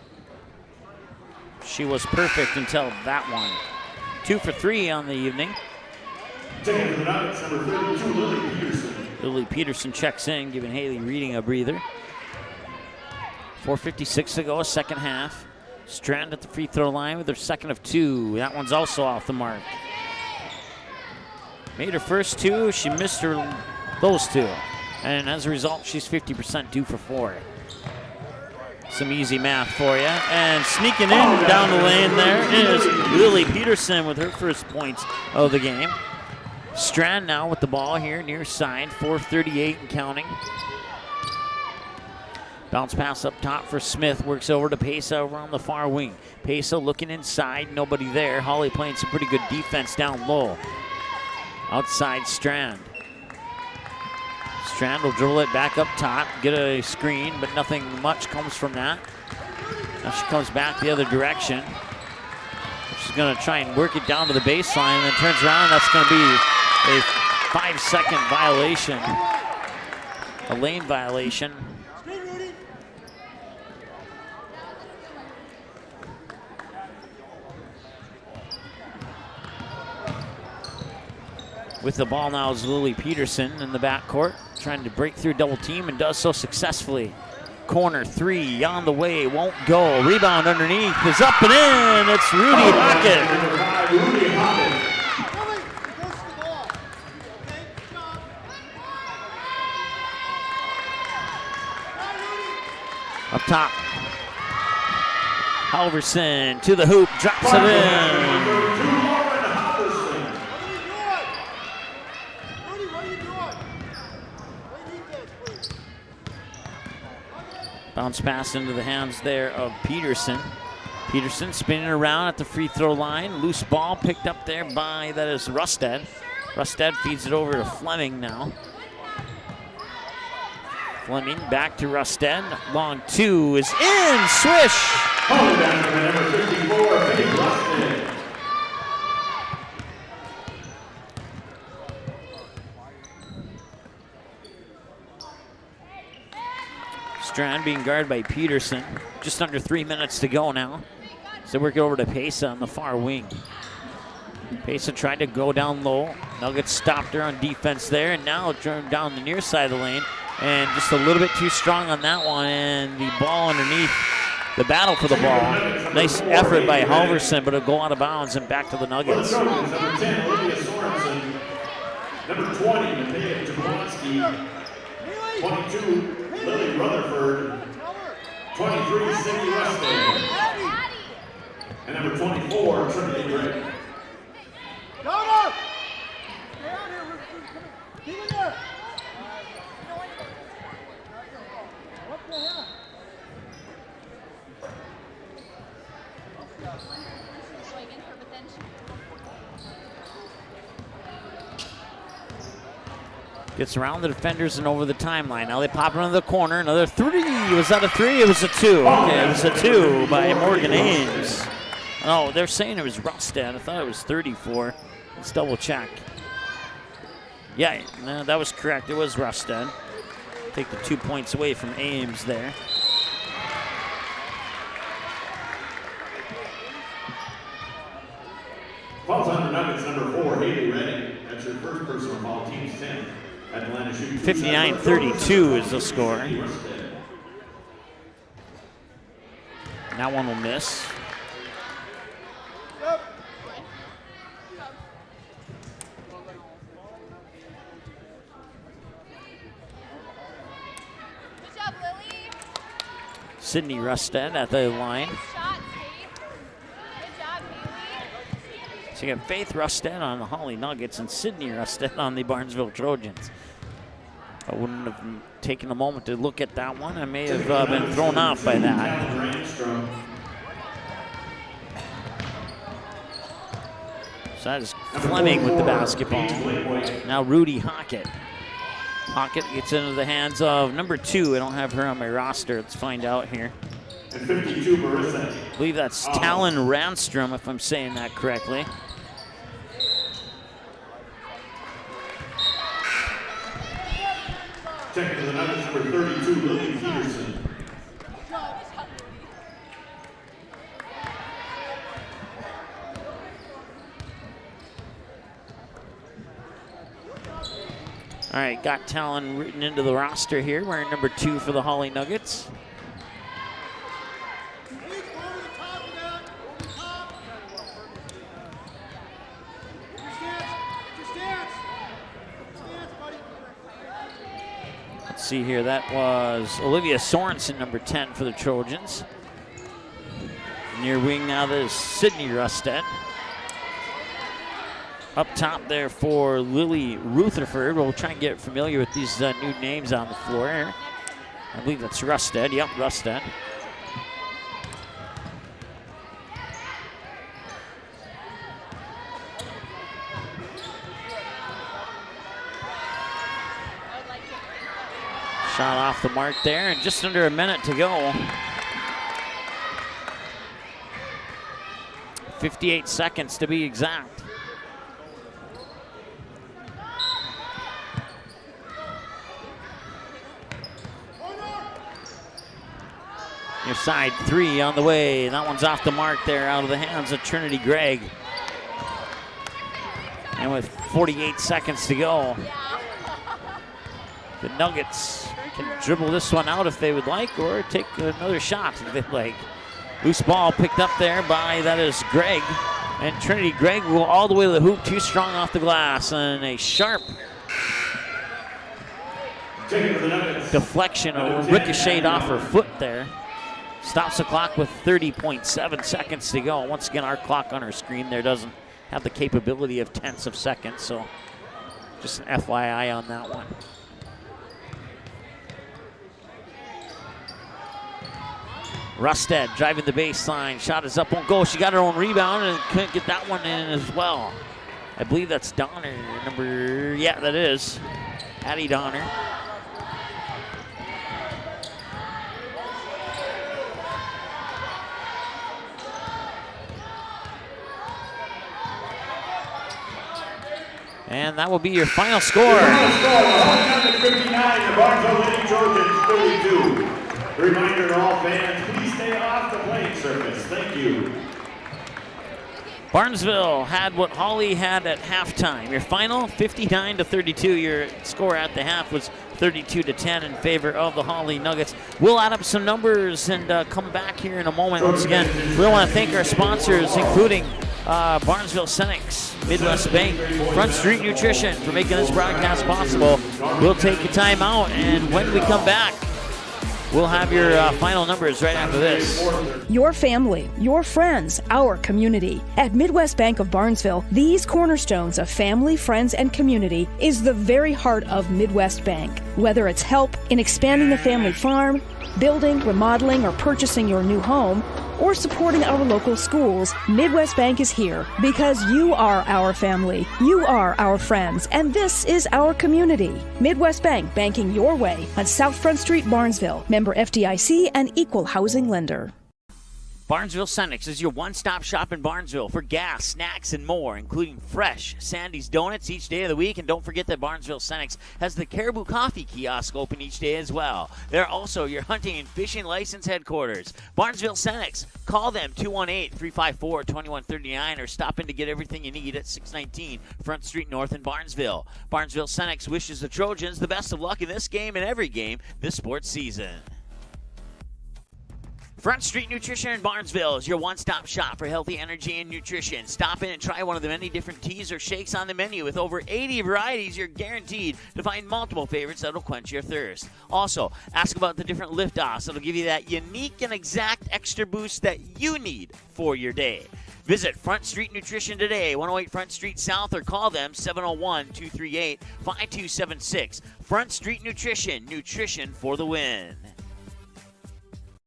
She was perfect until that one. 2 for 3 on the evening. Taking to the Nuggets, number 32, Lily Peterson. Lily Peterson checks in, giving Haley Reading a breather. 4:56 to go, second half. Strand at the free throw line with her second of 2. That one's also off the mark. Made her first 2, she missed those 2. And as a result, she's 50%, 2 for 4. Some easy math for you. And sneaking in down the lane there is Lily Peterson with her first points of the game. Strand now with the ball here near side, 4:38 and counting. Bounce pass up top for Smith, works over to Pesa over on the far wing. Pesa looking inside, nobody there. Hawley playing some pretty good defense down low. Outside Strand. Strand will dribble it back up top, get a screen, but nothing much comes from that. Now she comes back the other direction. She's gonna try and work it down to the baseline and then turns around. That's gonna be a 5-second violation, a lane violation. With the ball now is Lily Peterson in the backcourt, trying to break through double team and does so successfully. Corner 3 on the way, won't go. Rebound underneath is up and in. It's Rudy Hockett. Up top. Halverson to the hoop, drops it in. Bounce pass into the hands there of Peterson. Peterson spinning around at the free throw line. Loose ball picked up there by, that is Rusted. Rusted feeds it over to Fleming now. Fleming back to Rusted. Long 2 is in. Swish! Calling down to number 54, Faith Rusted. Strand being guarded by Peterson. Just under 3 minutes to go now. So work it over to Pesa on the far wing. Pesa tried to go down low. Nuggets stopped her on defense there, and now down the near side of the lane. And just a little bit too strong on that one, and the ball underneath. The battle for the ball. Nice effort by Halverson, but it'll go out of bounds and back to the Nuggets. Number 10, Olivia Sorensen. Number 20, Matea Jablonski. 22, Lily Rutherford. 23, Cindy Rusted. And number 24, Trinity Gregg. Down! Stay out here, keep it there. What the hell? Gets around the defenders and over the timeline. Now they pop it into the corner. Another 3. Was that a 3? It was a 2. Okay, it was a 2 by Morgan Ames. Oh, they're saying it was Rustad. I thought it was 34. Let's double check. Yeah, no, that was correct. It was Rustad. Take the 2 points away from Ames there. Falls on the Nuggets, number 4, Haley Redding. That's your first personal foul, team's 10. Atlanta shooting 59-32 is the score. That one will miss. Good job, Lily. Sydney Rustad at the line. Shot, Kate. Good job, Haley. So you got Faith Rustad on the Hawley Nuggets and Sydney Rustad on the Barnesville Trojans. I wouldn't have taken a moment to look at that one. I may have been thrown off by that. So that is Fleming with the basketball. Now Rudy Hockett. Hockett gets into the hands of number 2. I don't have her on my roster. Let's find out here. And 52, Marissa. I believe that's Talon Ranstrom, if I'm saying that correctly. Checking to the Nuggets, number 32, Lily Peterson. All right, got Talon written into the roster here, wearing number 2 for the Hawley Nuggets. Let's see here, that was Olivia Sorensen, number 10 for the Trojans. Near wing now, there's Sydney Rustad. Up top there for Lily Rutherford. We'll try and get familiar with these new names on the floor here. I believe that's Rustad. Yep, Rustad. Shot off the mark there, and just under a minute to go. 58 seconds to be exact. Near side 3 on the way. That one's off the mark there, out of the hands of Trinity Gregg. And with 48 seconds to go, the Nuggets can dribble this one out if they would like, or take another shot if they'd like. Loose ball picked up there by, that is Gregg. And Trinity Gregg will all the way to the hoop, too strong off the glass. And a sharp deflection, or ricocheted off her foot there. Stops the clock with 30.7 seconds to go. Once again, our clock on our screen there doesn't have the capability of tenths of seconds, so just an FYI on that one. Rustad driving the baseline. Shot is up, won't go. She got her own rebound and couldn't get that one in as well. I believe that's Donner, number, yeah, that is Addie Donner. And that will be your final score. Final score, 159, the Barnesville Lady Trojans 32. A reminder to all fans, please stay off the playing surface. Thank you. Barnesville had what Hawley had at halftime. Your final, 59-32. Your score at the half was 32-10 in favor of the Hawley Nuggets. We'll add up some numbers and come back here in a moment. Once again, we want to thank our sponsors, including Barnesville Senex, Midwest Bank, Front Street Nutrition for making this broadcast possible. We'll take a time out, and when we come back, we'll have your final numbers right after this. Your family, your friends, our community. At Midwest Bank of Barnesville, these cornerstones of family, friends, and community is the very heart of Midwest Bank. Whether it's help in expanding the family farm, building, remodeling, or purchasing your new home, or supporting our local schools, Midwest Bank is here because you are our family, you are our friends, and this is our community. Midwest Bank, banking your way on South Front Street, Barnesville. Member FDIC and equal housing lender. Barnesville Senex is your one-stop shop in Barnesville for gas, snacks, and more, including fresh Sandy's Donuts each day of the week. And don't forget that Barnesville Senex has the Caribou Coffee kiosk open each day as well. They're also your hunting and fishing license headquarters. Barnesville Senex. Call them 218-354-2139 or stop in to get everything you need at 619 Front Street North in Barnesville. Barnesville Senex wishes the Trojans the best of luck in this game and every game this sports season. Front Street Nutrition in Barnesville is your one-stop shop for healthy energy and nutrition. Stop in and try one of the many different teas or shakes on the menu. With over 80 varieties, you're guaranteed to find multiple favorites that'll quench your thirst. Also, ask about the different lift-offs that'll give you that unique and exact extra boost that you need for your day. Visit Front Street Nutrition today, 108 Front Street South, or call them 701-238-5276. Front Street Nutrition, nutrition for the win.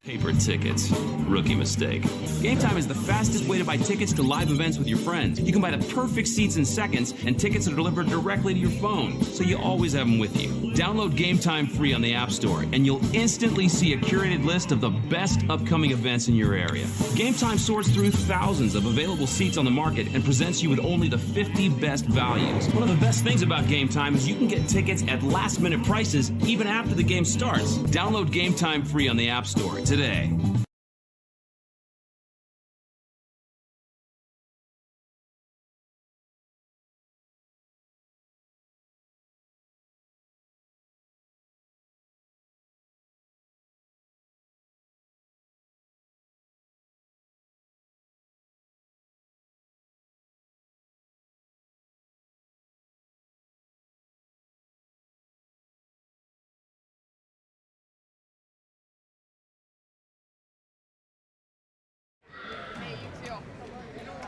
Paper tickets. Rookie mistake. Game Time is the fastest way to buy tickets to live events with your friends. You can buy the perfect seats in seconds, and tickets are delivered directly to your phone, so you always have them with you. Download Game Time free on the App Store, and you'll instantly see a curated list of the best upcoming events in your area. Game Time sorts through thousands of available seats on the market and presents you with only the 50 best values. One of the best things about Game Time is you can get tickets at last-minute prices even after the game starts. Download Game Time free on the App Store today.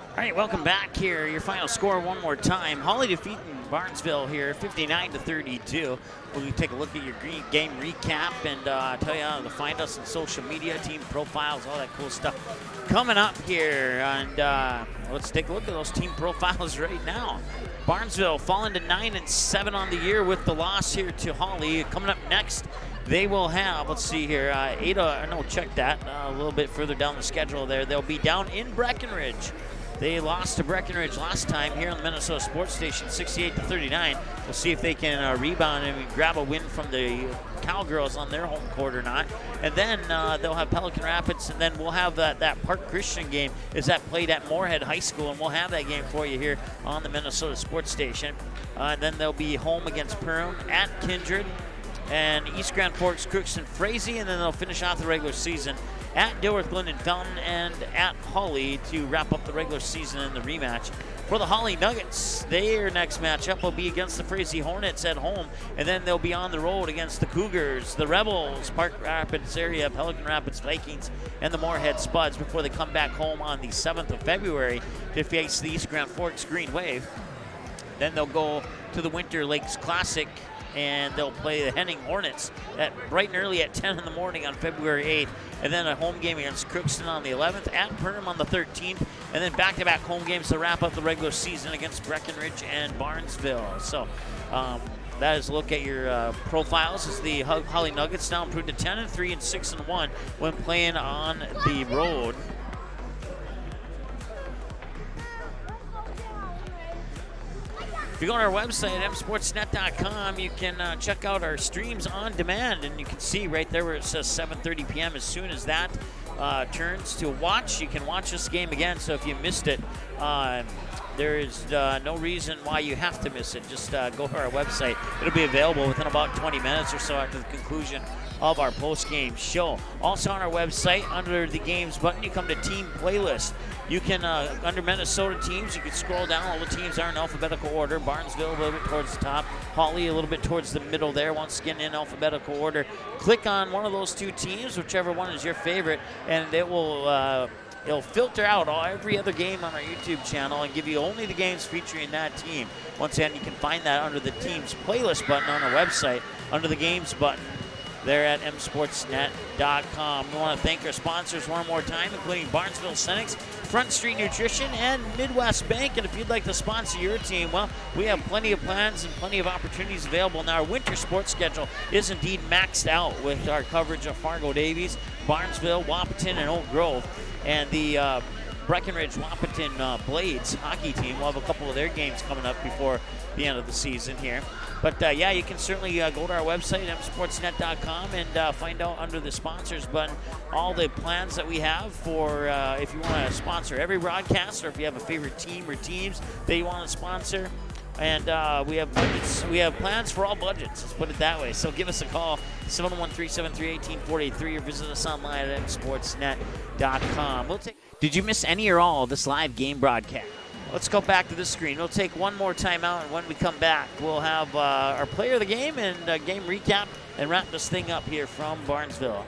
All right, welcome back here. Your final score one more time. Hawley defeating Barnesville here, 59-32. We'll take a look at your game recap and tell you how to find us on social media, team profiles, all that cool stuff coming up here. And let's take a look at those team profiles right now. Barnesville falling to 9-7 on the year with the loss here to Hawley. Coming up next, they will have, let's see here, check that, a little bit further down the schedule there. They'll be down in Breckenridge. They lost to Breckenridge last time here on the Minnesota Sports Station, 68-39. We'll see if they can rebound and grab a win from the Cowgirls on their home court or not. And then they'll have Pelican Rapids, and then we'll have that Park Christian game is that played at Moorhead High School, and we'll have that game for you here on the Minnesota Sports Station. And then they'll be home against Perham, at Kindred, and East Grand Forks, Crookston, Frazee, and then they'll finish off the regular season at Dilworth, Glendon, Fountain, and at Hawley to wrap up the regular season in the rematch. For the Hawley Nuggets, their next matchup will be against the Frazee Hornets at home, and then they'll be on the road against the Cougars, the Rebels, Park Rapids area, Pelican Rapids Vikings, and the Moorhead Spuds before they come back home on the 7th of February to face the East Grand Forks Green Wave. Then they'll go to the Winter Lakes Classic, and they'll play the Henning Hornets at bright and early at 10 in the morning on February 8th. And then a home game against Crookston on the 11th, at Perham on the 13th, and then back-to-back home games to wrap up the regular season against Breckenridge and Barnesville. So that is a look at your profiles as the Hawley Nuggets now improved to 10-3 and 6-1 when playing on the road. If you go on our website, msportsnet.com, you can check out our streams on demand, and you can see right there where it says 7:30 p.m. As soon as that turns to watch, you can watch this game again. So if you missed it, there is no reason why you have to miss it. Just go to our website. It'll be available within about 20 minutes or so after the conclusion of our post-game show. Also on our website, under the games button, you come to team playlist. You can, under Minnesota teams, you can scroll down. All the teams are in alphabetical order. Barnesville a little bit towards the top. Hawley a little bit towards the middle there, once again in alphabetical order. Click on one of those two teams, whichever one is your favorite, and it will it'll filter out every other game on our YouTube channel and give you only the games featuring that team. Once again, you can find that under the teams playlist button on our website, under the games button there at msportsnet.com. We want to thank our sponsors one more time, including Barnesville Senex, Front Street Nutrition, and Midwest Bank. And if you'd like to sponsor your team, well, we have plenty of plans and plenty of opportunities available. Now, our winter sports schedule is indeed maxed out with our coverage of Fargo Davies, Barnesville, Wahpeton, and Oak Grove. And the Breckenridge Wapaton Blades hockey team will have a couple of their games coming up before the end of the season here. But yeah, you can certainly go to our website, msportsnet.com, and find out under the sponsors button all the plans that we have for if you want to sponsor every broadcast, or if you have a favorite team or teams that you want to sponsor. And we have budgets. We have plans for all budgets. Let's put it that way. So give us a call, 713-738-1843, or visit us online at msportsnet.com. Did you miss any or all of this live game broadcast? Let's go back to the screen. We'll take one more timeout, and when we come back, we'll have our player of the game and game recap and wrap this thing up here from Barnesville.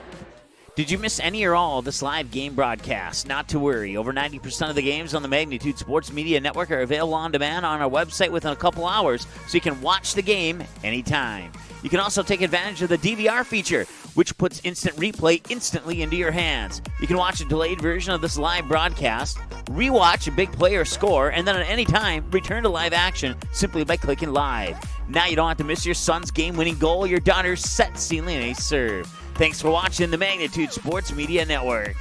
Did you miss any or all of this live game broadcast? Not to worry. Over 90% of the games on the Magnitude Sports Media Network are available on demand on our website within a couple hours, so you can watch the game anytime. You can also take advantage of the DVR feature, which puts instant replay instantly into your hands. You can watch a delayed version of this live broadcast, rewatch a big play or score, and then at any time, return to live action simply by clicking live. Now you don't have to miss your son's game-winning goal or your daughter's set sealing ace serve. Thanks for watching the Magnitude Sports Media Network.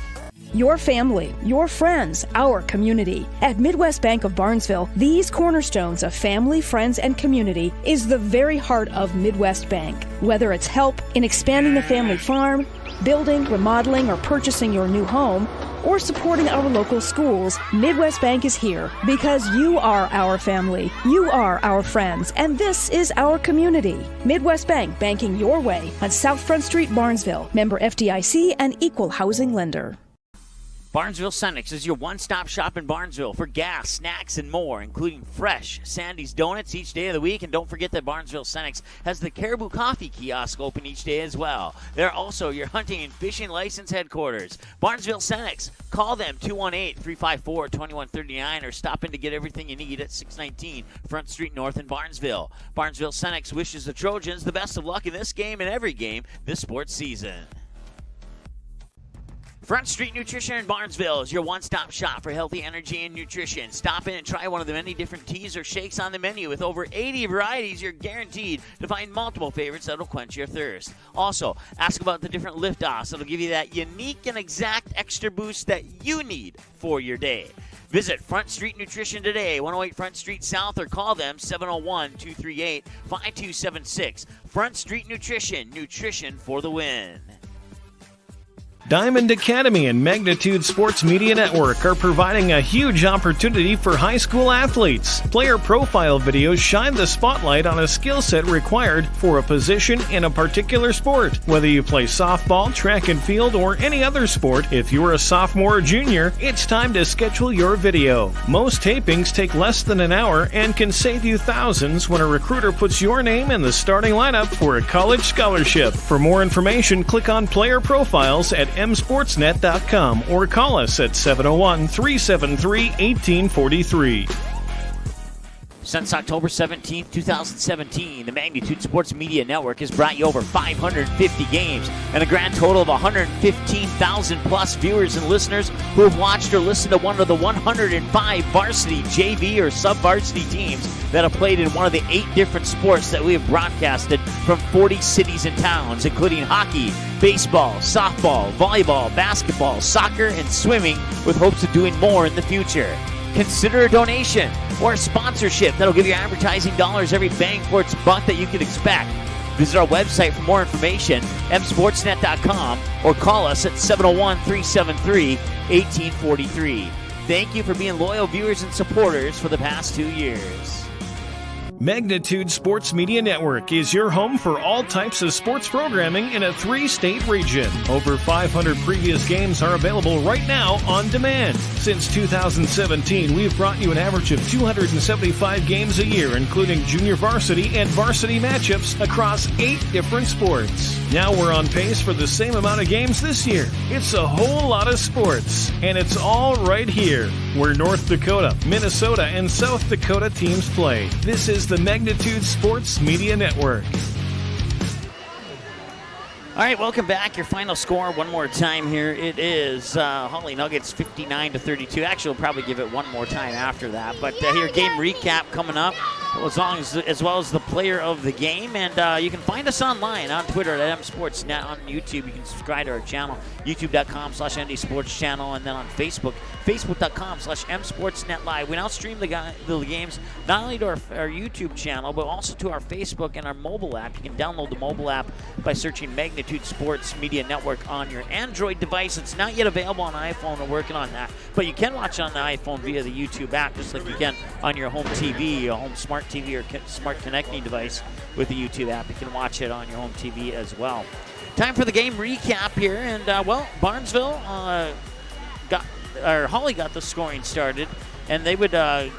Your family, your friends, our community. At Midwest Bank of Barnesville, these cornerstones of family, friends, and community is the very heart of Midwest Bank. Whether it's help in expanding the family farm, building, remodeling, or purchasing your new home, or supporting our local schools, Midwest Bank is here because you are our family, you are our friends, and this is our community. Midwest Bank, banking your way on South Front Street, Barnesville. Member FDIC and equal housing lender. Barnesville Senex is your one-stop shop in Barnesville for gas, snacks, and more, including fresh Sandy's Donuts each day of the week. And don't forget that Barnesville Senex has the Caribou Coffee kiosk open each day as well. They're also your hunting and fishing license headquarters. Barnesville Senex. Call them 218-354-2139 or stop in to get everything you need at 619 Front Street North in Barnesville. Barnesville Senex wishes the Trojans the best of luck in this game and every game this sports season. Front Street Nutrition in Barnesville is your one-stop shop for healthy energy and nutrition. Stop in and try one of the many different teas or shakes on the menu. With over 80 varieties, you're guaranteed to find multiple favorites that'll quench your thirst. Also, ask about the different lift-offs that'll give you that unique and exact extra boost that you need for your day. Visit Front Street Nutrition today, 108 Front Street South, or call them 701-238-5276. Front Street Nutrition, nutrition for the win. Diamond Academy and Magnitude Sports Media Network are providing a huge opportunity for high school athletes. Player profile videos shine the spotlight on a skill set required for a position in a particular sport. Whether you play softball, track and field, or any other sport, if you're a sophomore or junior, it's time to schedule your video. Most tapings take less than an hour and can save you thousands when a recruiter puts your name in the starting lineup for a college scholarship. For more information, click on Player Profiles at msportsnet.com or call us at 701-373-1843. Since October 17, 2017, the Magnitude Sports Media Network has brought you over 550 games and a grand total of 115,000 plus viewers and listeners who have watched or listened to one of the 105 varsity, JV, or sub-varsity teams that have played in one of the 8 different sports that we have broadcasted from 40 cities and towns, including hockey, baseball, softball, volleyball, basketball, soccer, and swimming, with hopes of doing more in the future. Consider a donation or a sponsorship that'll give you advertising dollars every bang for its buck that you could expect. Visit our website for more information, msportsnet.com, or call us at 701-373-1843. Thank you for being loyal viewers and supporters for the past 2 years. Magnitude Sports Media Network is your home for all types of sports programming in a 3-state region. Over 500 previous games are available right now on demand. Since 2017, we've brought you an average of 275 games a year, including junior varsity and varsity matchups across 8 different sports. Now we're on pace for the same amount of games this year. It's a whole lot of sports, and it's all right here, where North Dakota, Minnesota, and South Dakota teams play. This is the Magnitude Sports Media Network. All right, welcome back. Your final score one more time here. It is Hawley Nuggets 59-32. Actually, we'll probably give it one more time after that. But here, game recap coming up. as well as the player of the game. And you can find us online on Twitter at msportsnet, on YouTube. You can subscribe to our channel, youtube.com/ND Sports Channel, and then on Facebook, facebook.com/msportsnet live. We now stream the games not only to our YouTube channel, but also to our Facebook and our mobile app. You can download the mobile app by searching Magnitude Sports Media Network on your Android device. It's not yet available on iPhone. We're working on that, but you can watch on the iPhone via the YouTube app, just like you can on your home TV, a home smart TV, or smart connecting device with the YouTube app. You can watch it on your home TV as well. Time for the game recap here, and Barnesville Hawley got the scoring started, and they would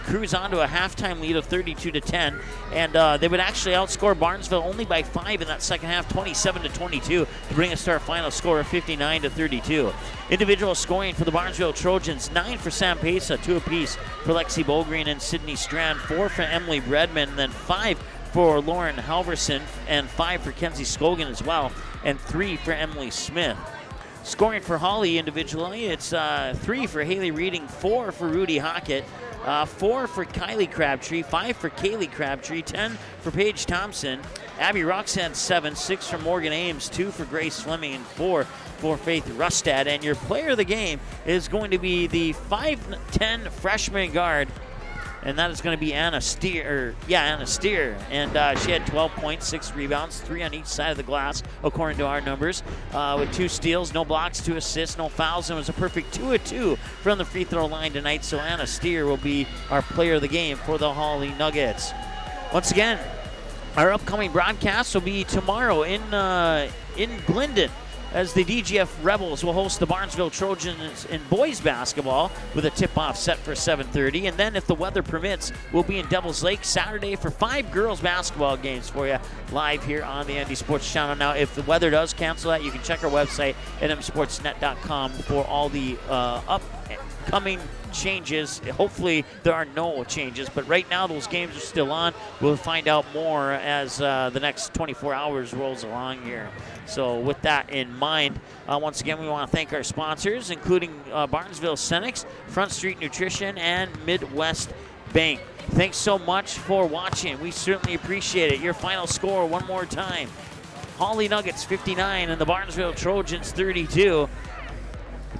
cruise on to a halftime lead of 32-10, and they would actually outscore Barnesville only by 5 in that second half, 27-22, to bring us to our final score of 59-32. Individual scoring for the Barnesville Trojans: 9 for Sam Pesa, 2 apiece for Lexi Bogreen and Sydney Strand, 4 for Emily Redman, and then 5 for Lauren Halverson, and 5 for Kenzie Scogan as well, and 3 for Emily Smith. Scoring for Hawley individually, it's 3 for Haley Reading, 4 for Rudy Hockett, 4 for Kylie Crabtree, 5 for Kaylee Crabtree, 10 for Paige Thompson, Abby Roxanne 7, 6 for Morgan Ames, 2 for Grace Fleming, and 4 for Faith Rustad. And your player of the game is going to be the 5'10" freshman guard, and that is going to be Anna Steer. And she had 12 points, 6 rebounds, 3 on each side of the glass, according to our numbers, with 2 steals, no blocks, 2 assists, no fouls, and it was a perfect 2 of 2 from the free throw line tonight. So Anna Steer will be our player of the game for the Hawley Nuggets. Once again, our upcoming broadcast will be tomorrow in Glendon, as the DGF Rebels will host the Barnesville Trojans in boys basketball with a tip-off set for 7:30. And then, if the weather permits, we'll be in Devils Lake Saturday for 5 girls basketball games for you live here on the ND Sports Channel. Now, if the weather does cancel that, you can check our website at msportsnet.com for all the upcoming changes. Hopefully there are no changes, but right now those games are still on. We'll find out more as the next 24 hours rolls along here. So with that in mind, once again, we want to thank our sponsors, including Barnesville Cenex, Front Street Nutrition, and Midwest Bank. Thanks so much for watching. We certainly appreciate it. Your final score one more time: Hawley Nuggets 59 and the Barnesville Trojans 32.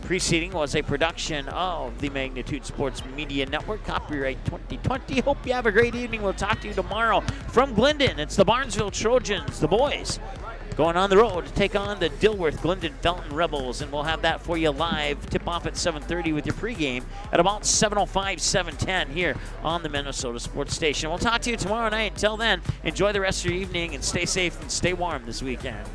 Preceding was a production of the Magnitude Sports Media Network, copyright 2020. Hope you have a great evening. We'll talk to you tomorrow from Glendon. It's the Barnesville Trojans, the boys, going on the road to take on the Dilworth Glendon Felton Rebels, and we'll have that for you live. Tip off at 7:30 with your pregame at about 7:05, 7:10 here on the Minnesota Sports Station. We'll talk to you tomorrow night. Until then, enjoy the rest of your evening and stay safe and stay warm this weekend.